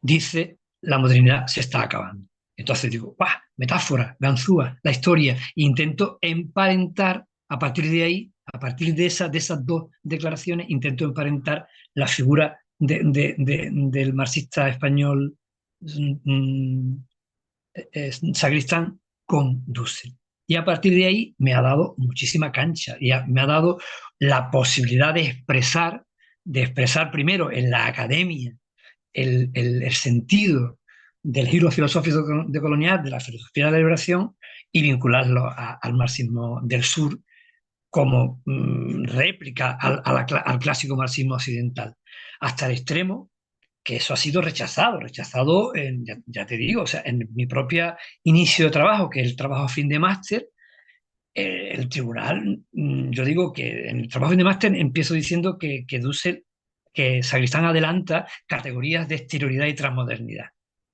dice, la modernidad se está acabando. Entonces digo, ¡guau! Metáfora, ganzúa, la historia. Intento emparentar a partir de ahí, a partir de esas dos declaraciones, intento emparentar la figura del marxista español mm, Sacristán con Dussel. Y a partir de ahí me ha dado muchísima cancha y me ha dado la posibilidad de expresar primero en la academia el sentido del giro filosófico de colonial, de la filosofía de la liberación, y vincularlo al marxismo del sur como réplica al clásico marxismo occidental, hasta el extremo que eso ha sido rechazado ya te digo, o sea, en mi propia inicio de trabajo, que es el trabajo a fin de máster, el tribunal, yo digo que en el trabajo de máster empiezo diciendo que Dussel, que Sacristán adelanta categorías de exterioridad y transmodernidad.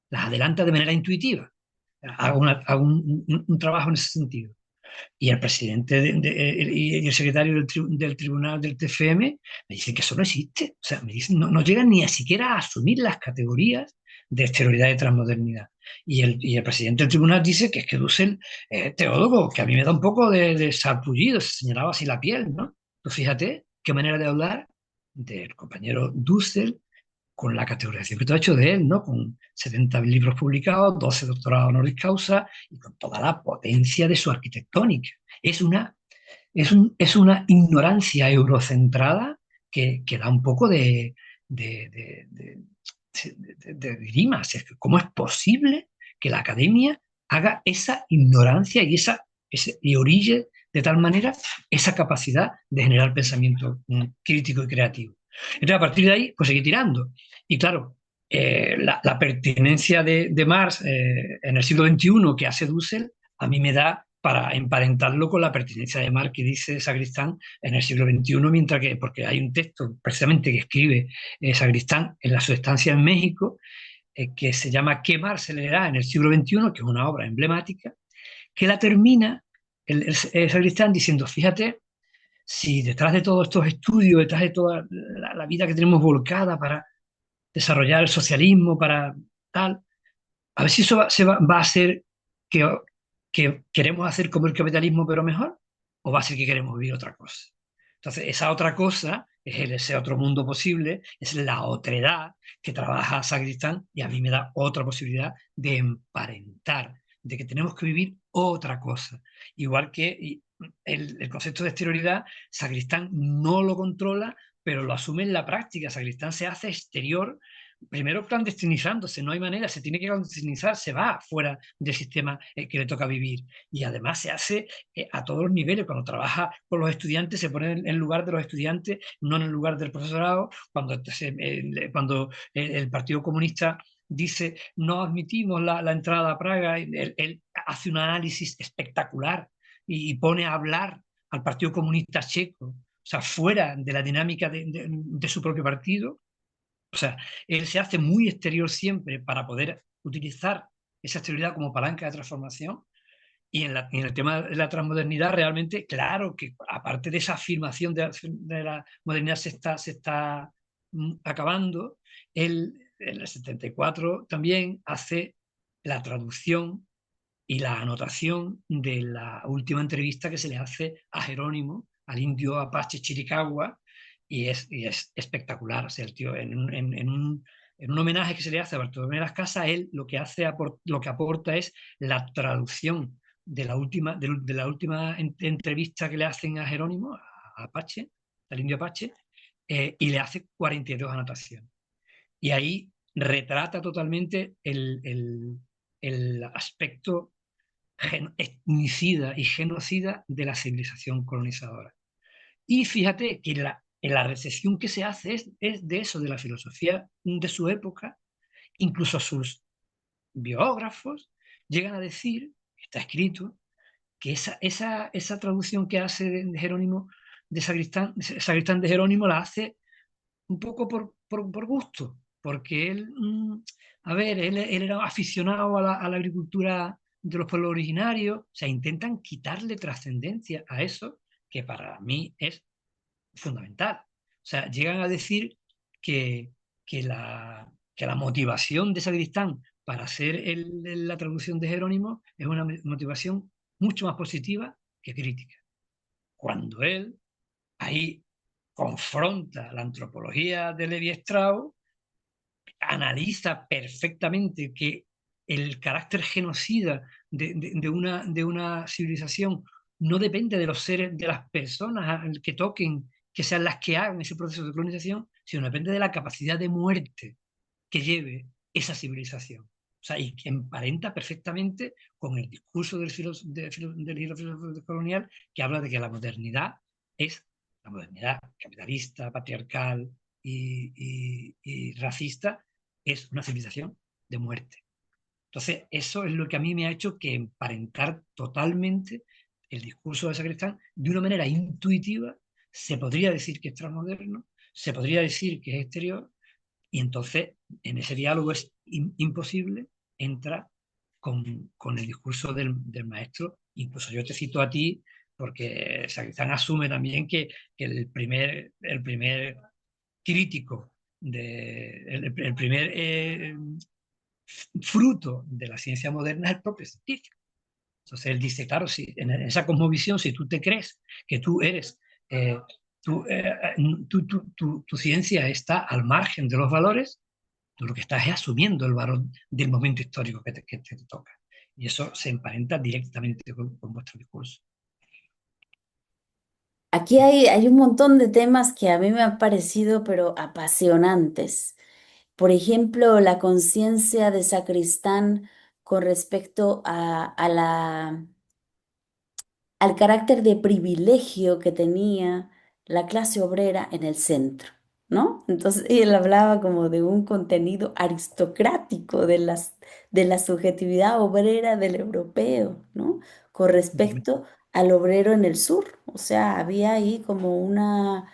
Las adelanta de manera intuitiva. Hago un trabajo en ese sentido. Y el presidente y el secretario del tribunal del TFM me dicen que eso no existe. O sea, me dicen, no llegan ni a siquiera a asumir las categorías de exterioridad y transmodernidad. Y el presidente del tribunal dice que es que Dussel es teólogo, que a mí me da un poco de sarpullido, se señalaba así la piel, ¿no? Pues fíjate qué manera de hablar del compañero Dussel con la categorización que tú has hecho de él, ¿no? Con 70 libros publicados, 12 doctorados honoris causa y con toda la potencia de su arquitectónica. Es una, es una ignorancia eurocentrada que da un poco de, de, de, de grimas. ¿Cómo es posible que la academia haga esa ignorancia y orille de tal manera esa capacidad de generar pensamiento crítico y creativo? Entonces, a partir de ahí, pues seguí tirando. Y claro, la pertinencia de Marx en el siglo XXI que hace Dussel, a mí me da para emparentarlo con la pertinencia de Marx que dice Sagristán en el siglo XXI, mientras que, porque hay un texto precisamente que escribe Sagristán en la su estancia en México, que se llama ¿Qué Marx se leerá en el siglo XXI?, que es una obra emblemática, que la termina el Sagristán diciendo, fíjate, si detrás de todos estos estudios, detrás de toda la vida que tenemos volcada para desarrollar el socialismo, para tal, a ver si eso va a ser que queremos hacer como el capitalismo pero mejor, o va a ser que queremos vivir otra cosa. Entonces, esa otra cosa es ese otro mundo posible, es la otredad que trabaja Sacristán y a mí me da otra posibilidad de emparentar, de que tenemos que vivir otra cosa. Igual que el concepto de exterioridad, Sacristán no lo controla, pero lo asume en la práctica. Sacristán se hace exterior primero clandestinizándose, no hay manera, se tiene que clandestinizar, se va fuera del sistema que le toca vivir. Y además se hace a todos los niveles, cuando trabaja con los estudiantes, se pone en lugar de los estudiantes, no en el lugar del profesorado, cuando el Partido Comunista dice no admitimos la entrada a Praga, él hace un análisis espectacular y pone a hablar al Partido Comunista Checo, o sea, fuera de la dinámica de su propio partido. O sea, él se hace muy exterior siempre para poder utilizar esa exterioridad como palanca de transformación. Y en el tema de la transmodernidad, realmente, claro que aparte de esa afirmación de la modernidad se está acabando, él en el 74 también hace la traducción y la anotación de la última entrevista que se le hace a Jerónimo, al indio Apache Chiricahua, y es espectacular. O sea, el tío, en un homenaje que se le hace a Bartolomé de las Casas, él lo que hace, lo que aporta es la traducción de la última entrevista que le hacen a Jerónimo, a Apache, al indio Apache, y le hace 42 anotaciones. Y ahí retrata totalmente el aspecto etnicida y genocida de la civilización colonizadora. Y fíjate que la recepción que se hace es de eso, de la filosofía de su época. Incluso sus biógrafos llegan a decir, está escrito, que esa traducción que hace de Jerónimo, Sacristán de Jerónimo, la hace un poco por gusto, porque él, a ver, él era aficionado a la agricultura de los pueblos originarios, o sea, intentan quitarle trascendencia a eso, que para mí es fundamental. O sea, llegan a decir que, que la motivación de Sacristán para hacer la traducción de Jerónimo es una motivación mucho más positiva que crítica. Cuando él ahí confronta la antropología de Levi Strauss, analiza perfectamente que el carácter genocida de una civilización no depende de los seres, de las personas que toquen, que sean las que hagan ese proceso de colonización, sino depende de la capacidad de muerte que lleve esa civilización. O sea, y que emparenta perfectamente con el discurso del filósofo colonial que habla de que la modernidad es la modernidad capitalista, patriarcal y racista, es una civilización de muerte. Entonces, eso es lo que a mí me ha hecho que emparentar totalmente el discurso de Sacristán de una manera intuitiva. Se podría decir que es transmoderno, se podría decir que es exterior, y entonces en ese diálogo es imposible entrar con el discurso del maestro. Incluso yo te cito a ti porque Sacristán asume también que el primer crítico, el primer fruto de la ciencia moderna es el propio científico. Entonces él dice, claro, si en esa cosmovisión, si tú te crees que tú eres, eh, tu ciencia está al margen de los valores, tú lo que estás es asumiendo el valor del momento histórico que te toca. Y eso se emparenta directamente con vuestro discurso.
Aquí hay un montón de temas que a mí me han parecido, pero apasionantes. Por ejemplo, la conciencia de Sacristán con respecto al carácter de privilegio que tenía la clase obrera en el centro. ¿no? Entonces, y él hablaba como de un contenido aristocrático de la subjetividad obrera del europeo, ¿no? Con respecto al obrero en el sur. O sea, había ahí como una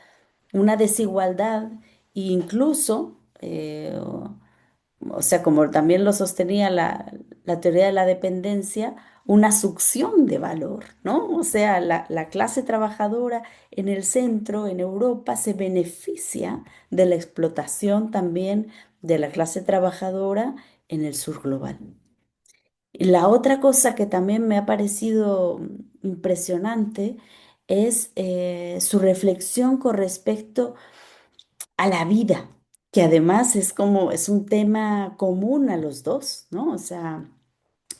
desigualdad e incluso, o sea, como también lo sostenía la teoría de la dependencia, una succión de valor, ¿no? O sea, la clase trabajadora en el centro, en Europa, se beneficia de la explotación también de la clase trabajadora en el sur global. Y la otra cosa que también me ha parecido impresionante es su reflexión con respecto a la vida, que además es como, es un tema común a los dos, ¿no? O sea,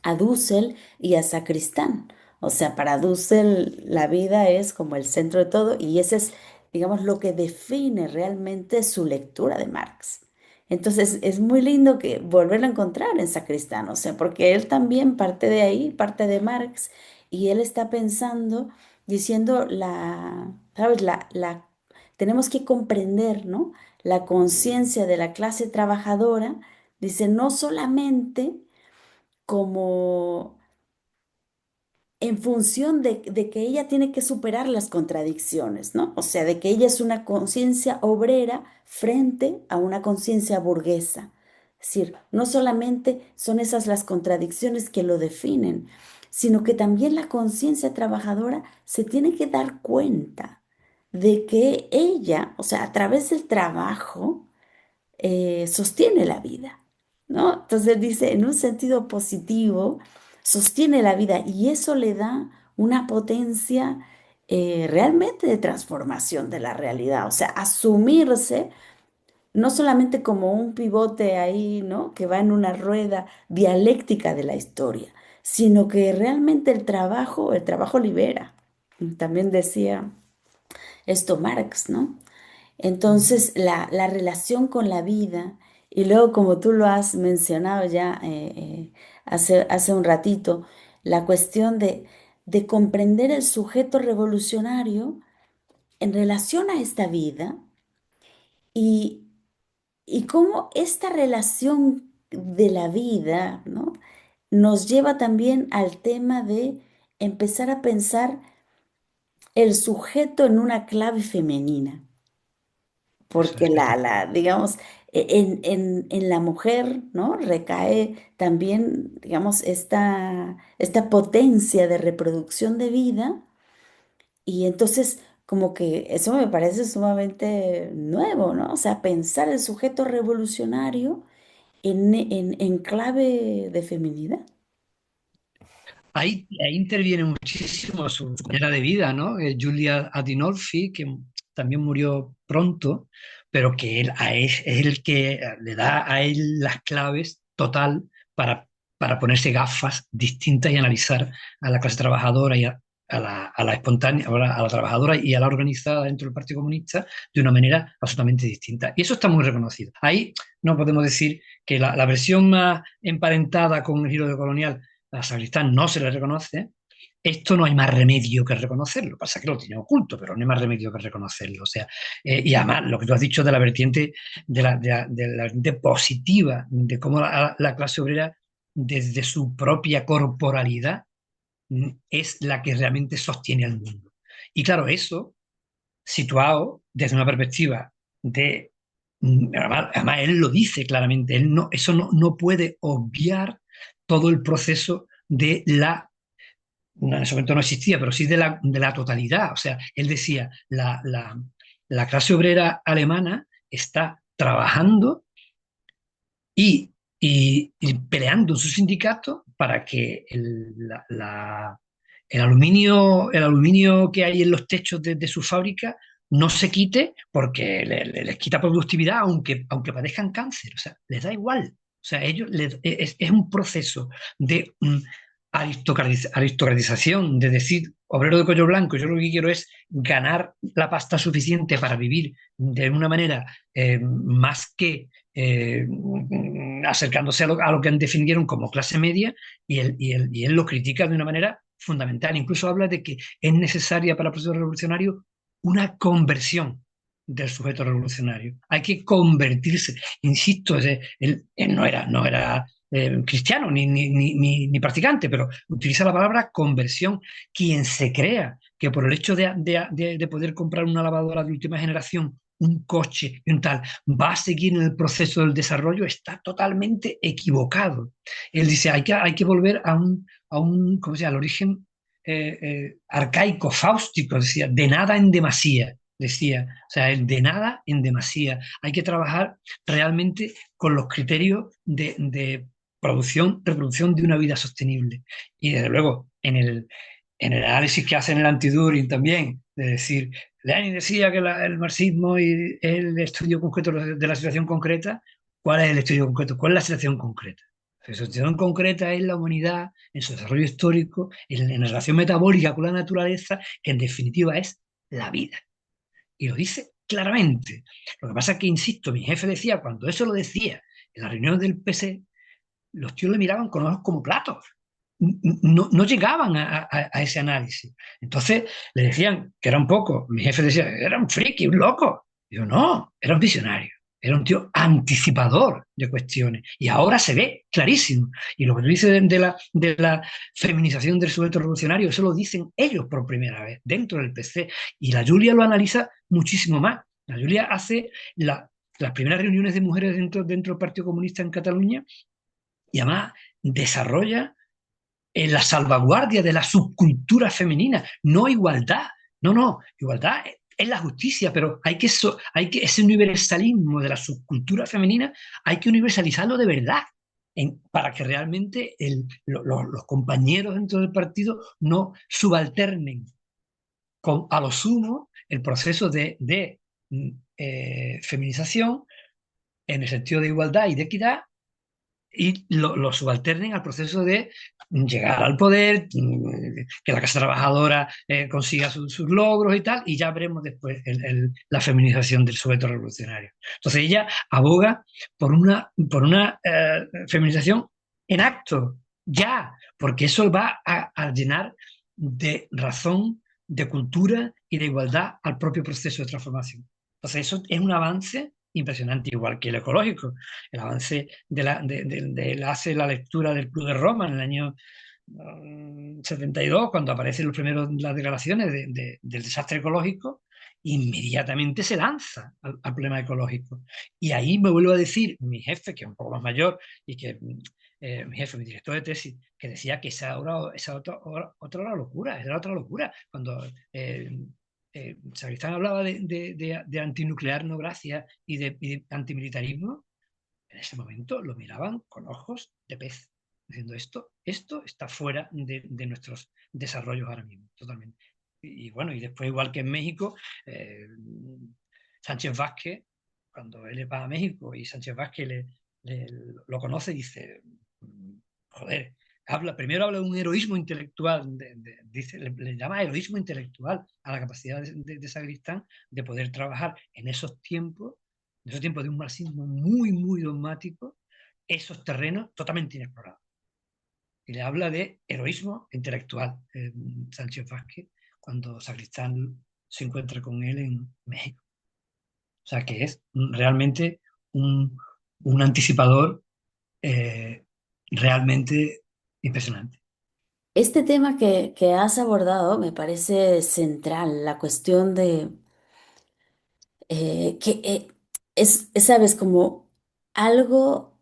a Dussel y a Sacristán. O sea, para Dussel la vida es como el centro de todo y ese es, digamos, lo que define realmente su lectura de Marx. Entonces, es muy lindo que volverlo a encontrar en Sacristán, o sea, porque él también parte de ahí, parte de Marx, y él está pensando, diciendo ¿sabes? Tenemos que comprender, ¿no? La conciencia de la clase trabajadora, dice, no solamente como en función de que ella tiene que superar las contradicciones, ¿no? O sea, de que ella es una conciencia obrera frente a una conciencia burguesa. Es decir, no solamente son esas las contradicciones que lo definen, sino que también la conciencia trabajadora se tiene que dar cuenta de que ella, o sea, a través del trabajo, sostiene la vida, ¿no? Entonces dice, en un sentido positivo, sostiene la vida y eso le da una potencia realmente de transformación de la realidad, o sea, asumirse no solamente como un pivote ahí, ¿no? Que va en una rueda dialéctica de la historia, sino que realmente el trabajo libera. También decía esto Marx, ¿no? Entonces, la relación con la vida, y luego como tú lo has mencionado ya hace un ratito, la cuestión de comprender el sujeto revolucionario en relación a esta vida y, y cómo esta relación de la vida, ¿no? Nos lleva también al tema de empezar a pensar el sujeto en una clave femenina.
Eso
Porque
es efectivamente.
digamos, en la mujer, ¿no? Recae también, digamos, esta potencia de reproducción de vida y entonces como que eso me parece sumamente nuevo, ¿no? O sea, pensar el sujeto revolucionario en clave de feminidad.
Ahí interviene muchísimo su manera de vida, ¿no? Julia Adinolfi, que también murió pronto, pero que es el que le da a él las claves total para, para ponerse gafas distintas y analizar a la clase trabajadora y a la espontánea, a la trabajadora y a la organizada dentro del Partido Comunista de una manera absolutamente distinta. Y eso está muy reconocido. Ahí no podemos decir que la versión más emparentada con el giro de colonial a Sacristán no se le reconoce, esto no hay más remedio que reconocerlo. Pasa que lo tiene oculto, pero no hay más remedio que reconocerlo. O sea, y además, lo que tú has dicho de la vertiente, de la vertiente positiva, de cómo la clase obrera, desde su propia corporalidad, es la que realmente sostiene al mundo. Y claro, eso situado desde una perspectiva de, además él lo dice claramente, él no, eso no puede obviar todo el proceso de en ese momento no existía, pero sí de la totalidad. O sea, él decía, la clase obrera alemana está trabajando y, y peleando en su sindicato para que el aluminio que hay en los techos de su fábrica no se quite porque les quita productividad, aunque padezcan cáncer. O sea, les da igual. O sea, es un proceso de aristocratización, de decir, obrero de cuello blanco, yo lo que quiero es ganar la pasta suficiente para vivir de una manera más que acercándose a lo que definieron como clase media, y él lo critica de una manera fundamental. Incluso habla de que es necesaria para el proceso revolucionario una conversión. del sujeto revolucionario. Hay que convertirse. Insisto, él no era cristiano ni practicante, pero utiliza la palabra conversión. Quien se crea que por el hecho de poder comprar una lavadora de última generación, un coche y un tal, va a seguir en el proceso del desarrollo, está totalmente equivocado. Él dice, hay que volver ¿cómo se llama? Al origen arcaico, fáustico, decía, de nada en demasía, decía, o sea, el de nada en demasía. Hay que trabajar realmente con los criterios de producción, reproducción de una vida sostenible. Y desde luego, en el análisis que hacen el anti-Düring también, de decir, Lenin decía que el marxismo y el estudio concreto de la situación concreta, ¿cuál es el estudio concreto? ¿Cuál es la situación concreta? La situación concreta es la humanidad en su desarrollo histórico, en relación metabólica con la naturaleza, que en definitiva es la vida. Y lo dice claramente. Lo que pasa es que, insisto, mi jefe decía, cuando eso lo decía en las reuniones del PC, los tíos le miraban con ojos como platos. No llegaban a ese análisis. Entonces le decían que era un poco, mi jefe decía, era un friki, un loco. Yo no, era un visionario, era un tío anticipador de cuestiones. Y ahora se ve clarísimo. Y lo que tú dices de la feminización del sujeto revolucionario, eso lo dicen ellos por primera vez dentro del PC. Y la Julia lo analiza muchísimo más. La Julia hace las primeras reuniones de mujeres dentro del Partido Comunista en Cataluña y además desarrolla en la salvaguardia de la subcultura femenina, no igualdad, no, igualdad es la justicia, pero hay que ese universalismo de la subcultura femenina hay que universalizarlo de verdad, para que realmente los compañeros dentro del partido no subalternen a lo sumo el proceso de feminización en el sentido de igualdad y de equidad y lo subalternen al proceso de llegar al poder, que la clase trabajadora consiga sus logros y tal, y ya veremos después la feminización del sujeto revolucionario. Entonces ella aboga por una feminización en acto, ya, porque eso va a llenar de razón, de cultura y de igualdad al propio proceso de transformación. Entonces eso es un avance impresionante, igual que el ecológico. El avance de él hace la lectura del Club de Roma en el año 72, cuando aparecen las declaraciones del desastre ecológico, inmediatamente se lanza al problema ecológico. Y ahí me vuelvo a decir mi jefe, que es un poco más mayor, y que mi jefe, mi director de tesis, que decía que esa otra era locura, era otra locura. Cuando Sagristán hablaba de antinuclear no gracia y de antimilitarismo, en ese momento lo miraban con ojos de pez, diciendo esto está fuera de nuestros desarrollos ahora mismo, totalmente. Y bueno, y después, igual que en México, eh, Sánchez Vázquez, cuando él va a México y Sánchez Vázquez le- lo conoce, dice, joder, primero habla de un heroísmo intelectual, dice, le llama heroísmo intelectual a la capacidad de Sagristán de poder trabajar en esos tiempos de un marxismo muy, muy dogmático, esos terrenos totalmente inexplorados. Y le habla de heroísmo intelectual, Sánchez Vázquez, cuando Sacristán se encuentra con él en México. O sea que es realmente un, un anticipador eh, realmente impresionante.
Este tema que has abordado me parece central, la cuestión de que sabes, como algo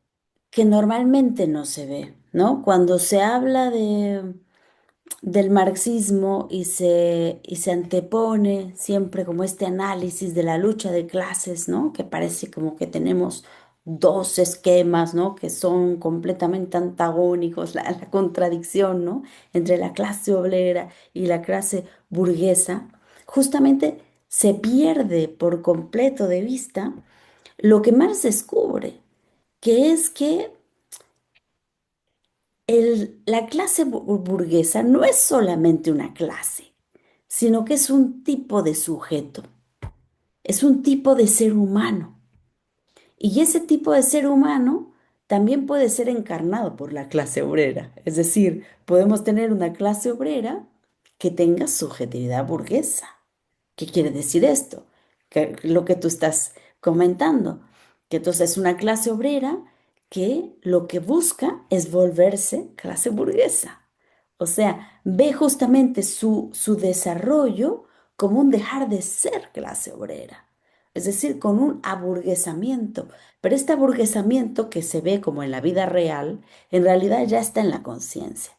que normalmente no se ve, ¿no? Cuando se habla del marxismo y se antepone siempre como este análisis de la lucha de clases, ¿no? Que parece como que tenemos dos esquemas, ¿no? Que son completamente antagónicos, la contradicción, ¿no? Entre la clase obrera y la clase burguesa, justamente se pierde por completo de vista lo que Marx descubre, que es que la clase burguesa no es solamente una clase, sino que es un tipo de sujeto, es un tipo de ser humano. Y ese tipo de ser humano también puede ser encarnado por la clase obrera. Es decir, podemos tener una clase obrera que tenga subjetividad burguesa. ¿Qué quiere decir esto? lo que tú estás comentando, que entonces es una clase obrera que lo que busca es volverse clase burguesa. O sea, ve justamente su desarrollo como un dejar de ser clase obrera, es decir, con un aburguesamiento. Pero este aburguesamiento que se ve como en la vida real, en realidad ya está en la conciencia.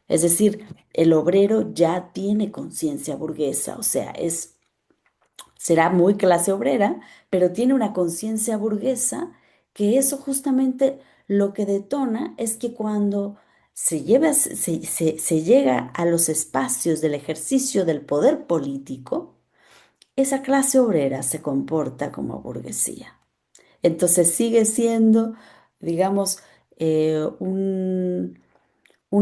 Es decir, el obrero ya tiene conciencia burguesa, o sea, será muy clase obrera, pero tiene una conciencia burguesa que eso justamente lo que detona es que cuando se llega a los espacios del ejercicio del poder político, esa clase obrera se comporta como burguesía. Entonces sigue siendo, digamos, un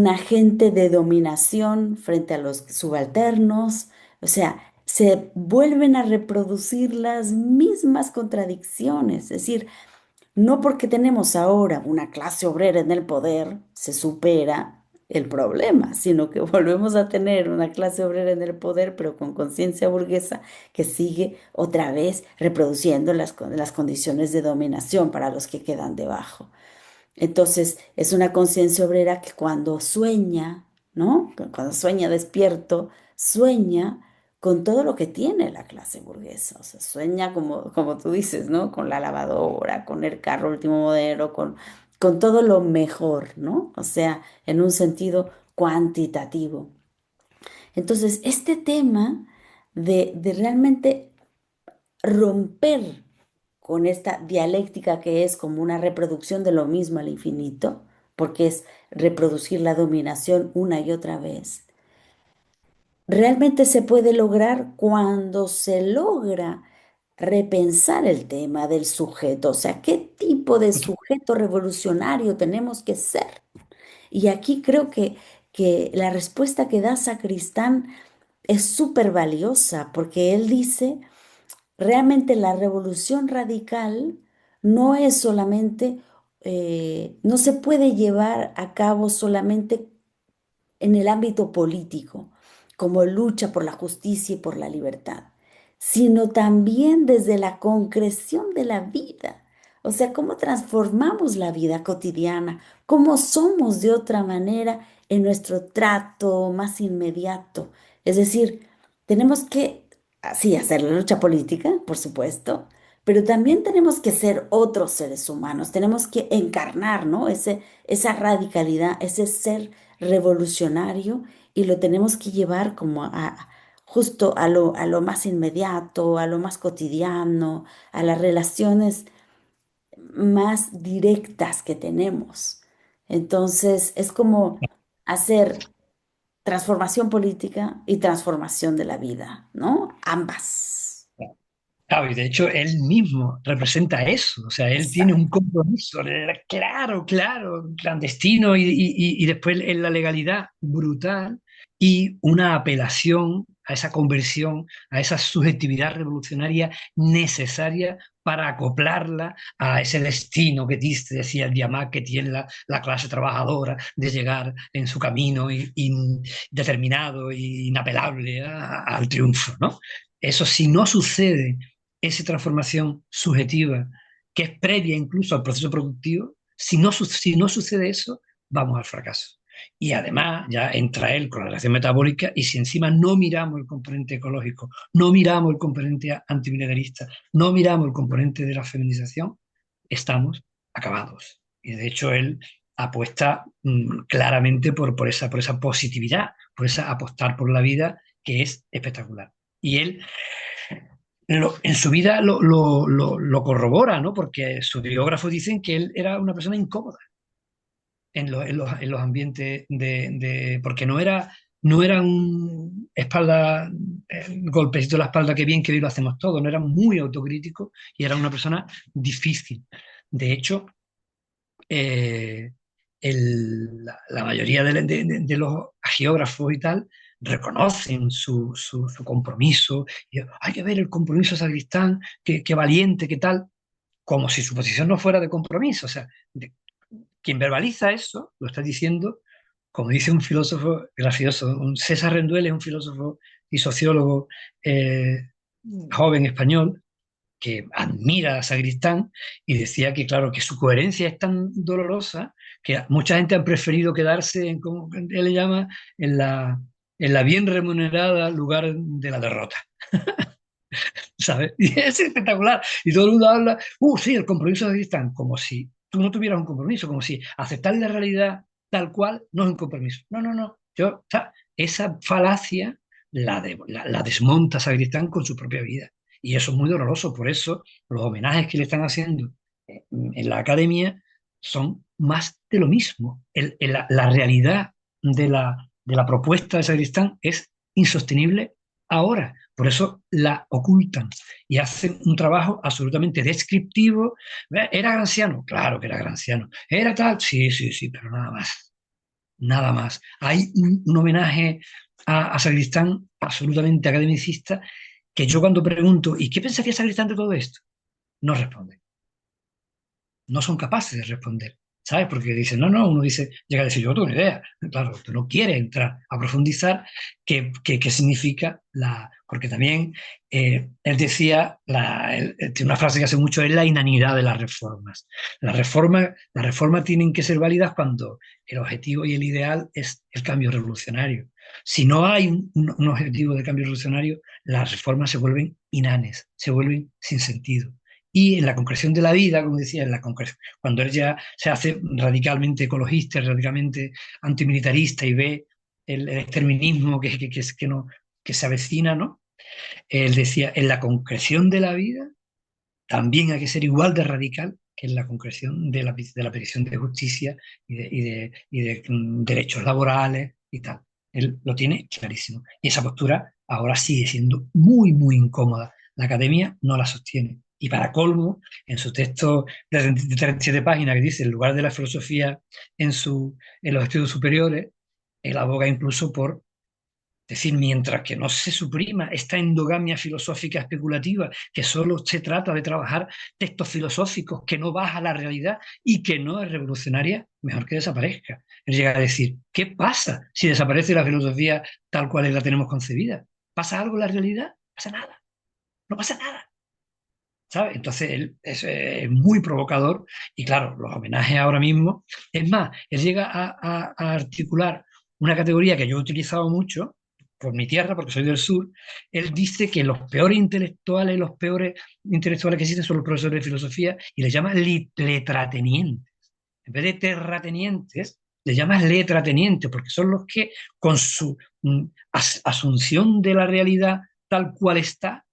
agente de dominación frente a los subalternos, o sea, se vuelven a reproducir las mismas contradicciones, es decir, no porque tenemos ahora una clase obrera en el poder, se supera el problema, sino que volvemos a tener una clase obrera en el poder, pero con conciencia burguesa que sigue otra vez reproduciendo las condiciones de dominación para los que quedan debajo. Entonces, es una conciencia obrera que cuando sueña, ¿no? Cuando sueña despierto, sueña con todo lo que tiene la clase burguesa. O sea, sueña como tú dices, ¿no? Con la lavadora, con el carro último modelo, con todo lo mejor, ¿no? O sea, en un sentido cuantitativo. Entonces, este tema de realmente romper con esta dialéctica que es como una reproducción de lo mismo al infinito, porque es reproducir la dominación una y otra vez, realmente se puede lograr cuando se logra repensar el tema del sujeto, o sea, qué tipo de sujeto revolucionario tenemos que ser. Y aquí creo que la respuesta que da Sacristán es súper valiosa, porque él dice realmente la revolución radical no es solamente, no se puede llevar a cabo solamente en el ámbito político, como lucha por la justicia y por la libertad, sino también desde la concreción de la vida. O sea, cómo transformamos la vida cotidiana, cómo somos de otra manera en nuestro trato más inmediato. Es decir, tenemos que, sí, hacer la lucha política, por supuesto, pero también tenemos que ser otros seres humanos, tenemos que encarnar, ¿no? Esa radicalidad, ese ser revolucionario y lo tenemos que llevar como justo a lo más inmediato, a lo más cotidiano, a las relaciones más directas que tenemos. Entonces, es como hacer transformación política y transformación de la vida, ¿no? Ambas.
Claro, y de hecho él mismo representa eso, o sea, él tiene un
Exacto.
compromiso, claro, claro, clandestino y después en la legalidad brutal y una apelación a esa conversión, a esa subjetividad revolucionaria necesaria para acoplarla a ese destino que decía el Diamant que tiene la clase trabajadora de llegar en su camino determinado e inapelable al triunfo, ¿no? Eso si no sucede esa transformación subjetiva que es previa incluso al proceso productivo, si no sucede eso, vamos al fracaso. Y además ya entra él con la relación metabólica y si encima no miramos el componente ecológico, no miramos el componente antimilenarista, no miramos el componente de la feminización, estamos acabados. Y de hecho él apuesta claramente por esa positividad, por esa apostar por la vida que es espectacular. Y él en su vida lo corrobora, ¿no? Porque sus biógrafos dicen que él era una persona incómoda en los ambientes porque no era un espalda, golpecito en la espalda, que bien que hoy lo hacemos todo, no era muy autocrítico y era una persona difícil. De hecho, eh, la mayoría de los geógrafos y tal reconocen su compromiso. Y hay que ver el compromiso de Sacristán, qué valiente, qué tal, como si su posición no fuera de compromiso. O sea, quien verbaliza eso lo está diciendo, como dice un filósofo gracioso, un César Rendueles, un filósofo y sociólogo eh, joven español, que admira a Sagristán y decía que, claro, que su coherencia es tan dolorosa que mucha gente ha preferido quedarse en, como él le llama, en en la bien remunerada lugar de la derrota. ¿Sabes? Y es espectacular. Y todo el mundo habla, sí, el compromiso de Tristán, como si tú no tuvieras un compromiso, como si aceptar la realidad tal cual no es un compromiso. No, no, no. Yo, o sea, esa falacia la desmonta Sagristán con su propia vida. Y eso es muy doloroso. Por eso los homenajes que le están haciendo en la academia son más de lo mismo. La realidad de la propuesta de Sagristán es insostenible ahora. Por eso la ocultan y hacen un trabajo absolutamente descriptivo. ¿Era granciano? Claro que era granciano. ¿Era tal? Sí, sí, sí, pero nada más. Nada más. Hay un homenaje a Sagristán absolutamente academicista que yo cuando pregunto, ¿y qué pensaría Sagristán de todo esto? No responde. No son capaces de responder. ¿Sabes? Porque dicen, no, no, uno dice, llega a decir, yo no tengo ni idea. Claro, tú no quieres entrar a profundizar qué significa la. Porque también él decía, tiene una frase que hace mucho, es la inanidad de las reformas. Las reformas tienen que ser válidas cuando el objetivo y el ideal es el cambio revolucionario. Si no hay un objetivo de cambio revolucionario, las reformas se vuelven inanes, se vuelven sin sentido. Y en la concreción de la vida, como decía, cuando él ya se hace radicalmente ecologista, radicalmente antimilitarista y ve el exterminismo que se avecina, ¿no? Él decía, en la concreción de la vida también hay que ser igual de radical que en la concreción de la petición de justicia y de derechos laborales y tal. Él lo tiene clarísimo. Y esa postura ahora sigue siendo muy, muy incómoda. La academia no la sostiene. Y para colmo, en su texto de 37 páginas que dice el lugar de la filosofía en los estudios superiores, él aboga incluso por decir, mientras que no se suprima esta endogamia filosófica especulativa, que solo se trata de trabajar textos filosóficos, que no baja la realidad y que no es revolucionaria, mejor que desaparezca. Él llega a decir, ¿qué pasa si desaparece la filosofía tal cual la tenemos concebida? ¿Pasa algo en la realidad? No pasa nada, no pasa nada. ¿Sabes? Entonces él es muy provocador y claro, los homenajes ahora mismo, es más, él llega a articular una categoría que yo he utilizado mucho por mi tierra, porque soy del sur. Él dice que los peores intelectuales que existen son los profesores de filosofía y les llama letratenientes. En vez de terratenientes, le llamas letratenientes, porque son los que con su asunción de la realidad tal cual está,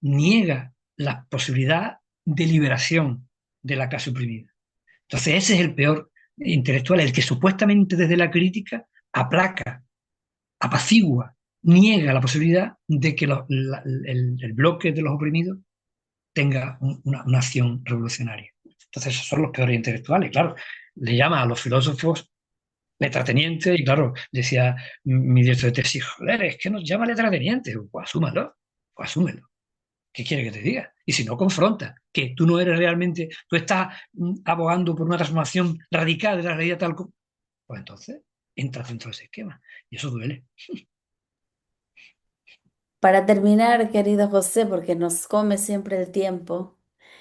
niega la posibilidad de liberación de la clase oprimida. Entonces ese es el peor intelectual, el que supuestamente desde la crítica aplaca, apacigua, niega la posibilidad de que el bloque de los oprimidos tenga una acción revolucionaria. Entonces esos son los peores intelectuales, claro. Le llama a los filósofos letratenientes y claro, decía mi director de tesis, joder, es que nos llama letratenientes, pues asúmalo, pues asúmelo. ¿Qué quiere que te diga? Y si no, confronta, que tú no eres realmente, tú estás abogando por una transformación radical de la realidad tal como, pues entonces entras dentro de ese esquema. Y eso duele.
Para terminar, querido José, porque nos come siempre el tiempo.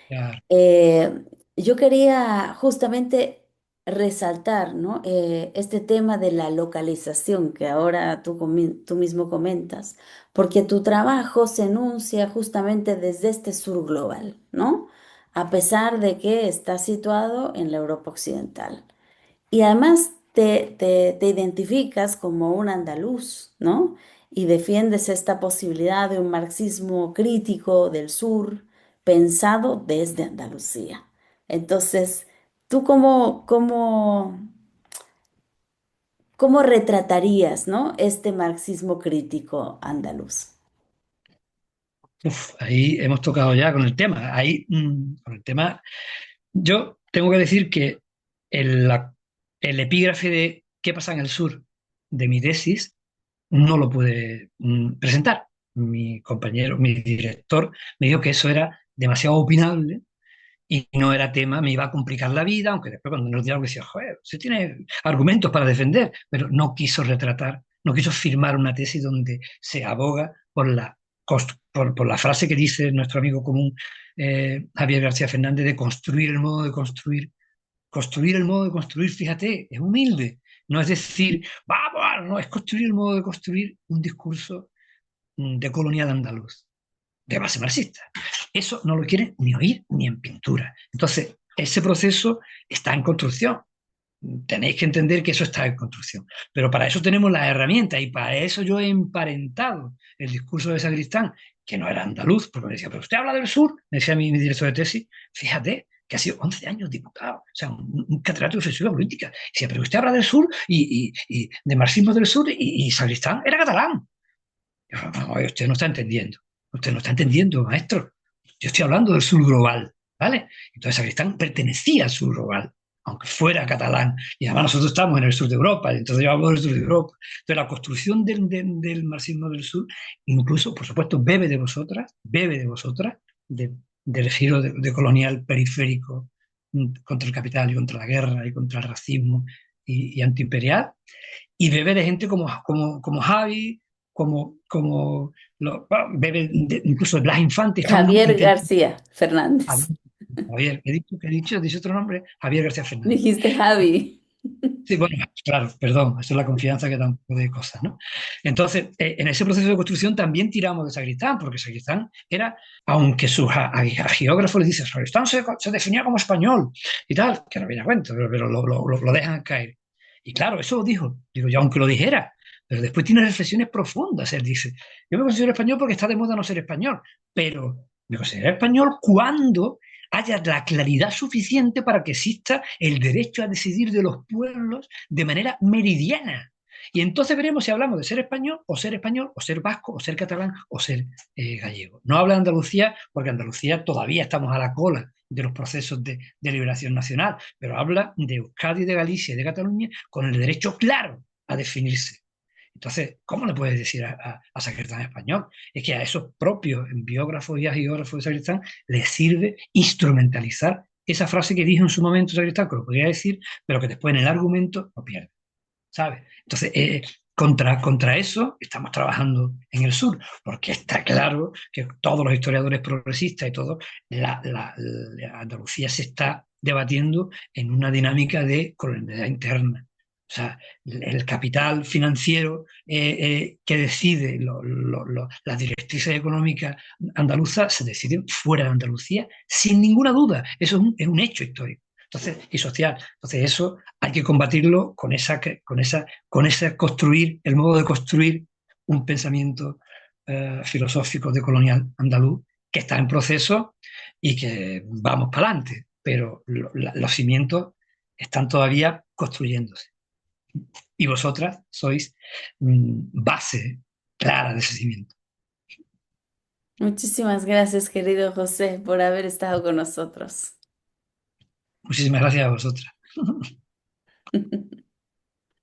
Claro.
Eh, yo quería justamente resaltar, ¿no? Este tema de la localización que ahora tú mismo comentas, porque tu trabajo se enuncia justamente desde este sur global, ¿no? A pesar de que está situado en la Europa Occidental. Y además te identificas como un andaluz, ¿no? Y defiendes esta posibilidad de un marxismo crítico del sur pensado desde Andalucía. Entonces, ¿tú cómo retratarías, ¿no? Este marxismo crítico andaluz?
Uf, ahí hemos tocado ya con el tema. Ahí, con el tema, yo tengo que decir que el epígrafe de ¿qué pasa en el sur? De mi tesis no lo pude presentar. Mi compañero, mi director, me dijo que eso era demasiado opinable y no era tema, me iba a complicar la vida, aunque después cuando nos dieron que decía, joder, se tiene argumentos para defender, pero no quiso retratar, no quiso firmar una tesis donde se aboga por la por la frase que dice nuestro amigo común Javier García Fernández de construir el modo de construir. Construir el modo de construir, fíjate, es humilde. No es decir, vamos, no, es construir el modo de construir un discurso de colonial andaluz, de base marxista. Eso no lo quieren ni oír ni en pintura. Entonces, ese proceso está en construcción. Tenéis que entender que eso está en construcción. Pero para eso tenemos las herramientas y para eso yo he emparentado el discurso de Sacristán, que no era andaluz, porque me decía, pero usted habla del sur, me decía mi director de tesis, fíjate que ha sido 11 años diputado, o sea, un catedrático de filosofía política. Decía, pero usted habla del sur y de marxismo del sur y Sacristán era catalán. Yo, no, usted no está entendiendo, usted no está entendiendo, maestro. Yo estoy hablando del sur global, ¿vale? Entonces Sacristán pertenecía al sur global, aunque fuera catalán. Y además nosotros estamos en el sur de Europa, y entonces yo hablo del sur de Europa. Entonces la construcción del marxismo del sur, incluso, por supuesto, bebe de vosotras, del giro de colonial periférico contra el capital y contra la guerra y contra el racismo y antiimperial, y bebe de gente como Javi, bueno, bebe incluso de Blas Infante, estamos
Javier
intentando.
García Fernández.
Javier, he dicho otro nombre, Javier García Fernández.
Dijiste Javi.
Sí, bueno, claro, perdón, eso es la confianza que da un poco de cosas, ¿no? Entonces, en ese proceso de construcción también tiramos de Sacristán, porque Sacristán era, aunque sus geógrafos le dicen, Sacristán se definía como español y tal, que no viene a cuento, pero lo dejan caer. Y claro, eso lo dijo, digo yo, aunque lo dijera, pero después tiene reflexiones profundas. Él dice, yo me considero español porque está de moda no ser español, pero me considero español cuando haya la claridad suficiente para que exista el derecho a decidir de los pueblos de manera meridiana. Y entonces veremos si hablamos de ser español, o ser vasco, o ser catalán, o ser gallego. No habla de Andalucía, porque Andalucía todavía estamos a la cola de los procesos de liberación nacional, pero habla de Euskadi, de Galicia y de Cataluña con el derecho claro a definirse. Entonces, ¿cómo le puedes decir a Sacristán español? Es que a esos propios biógrafos y geógrafos de Sacristán les sirve instrumentalizar esa frase que dijo en su momento Sacristán, que lo podría decir, pero que después en el argumento lo pierde, ¿sabes? Entonces, contra eso estamos trabajando en el sur, porque está claro que todos los historiadores progresistas y todo, la Andalucía se está debatiendo en una dinámica de colonialidad interna. O sea, el capital financiero que decide las directrices económicas andaluzas se deciden fuera de Andalucía sin ninguna duda. Eso es un hecho histórico. Entonces, y social. Entonces, eso hay que combatirlo con esa construir, el modo de construir un pensamiento filosófico de colonial andaluz que está en proceso y que vamos para adelante, pero los cimientos están todavía construyéndose. Y vosotras sois base clara de ese cimiento.
Muchísimas gracias, querido José, por haber estado con nosotros.
Muchísimas gracias a vosotras.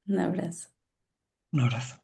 Un abrazo.
Un abrazo.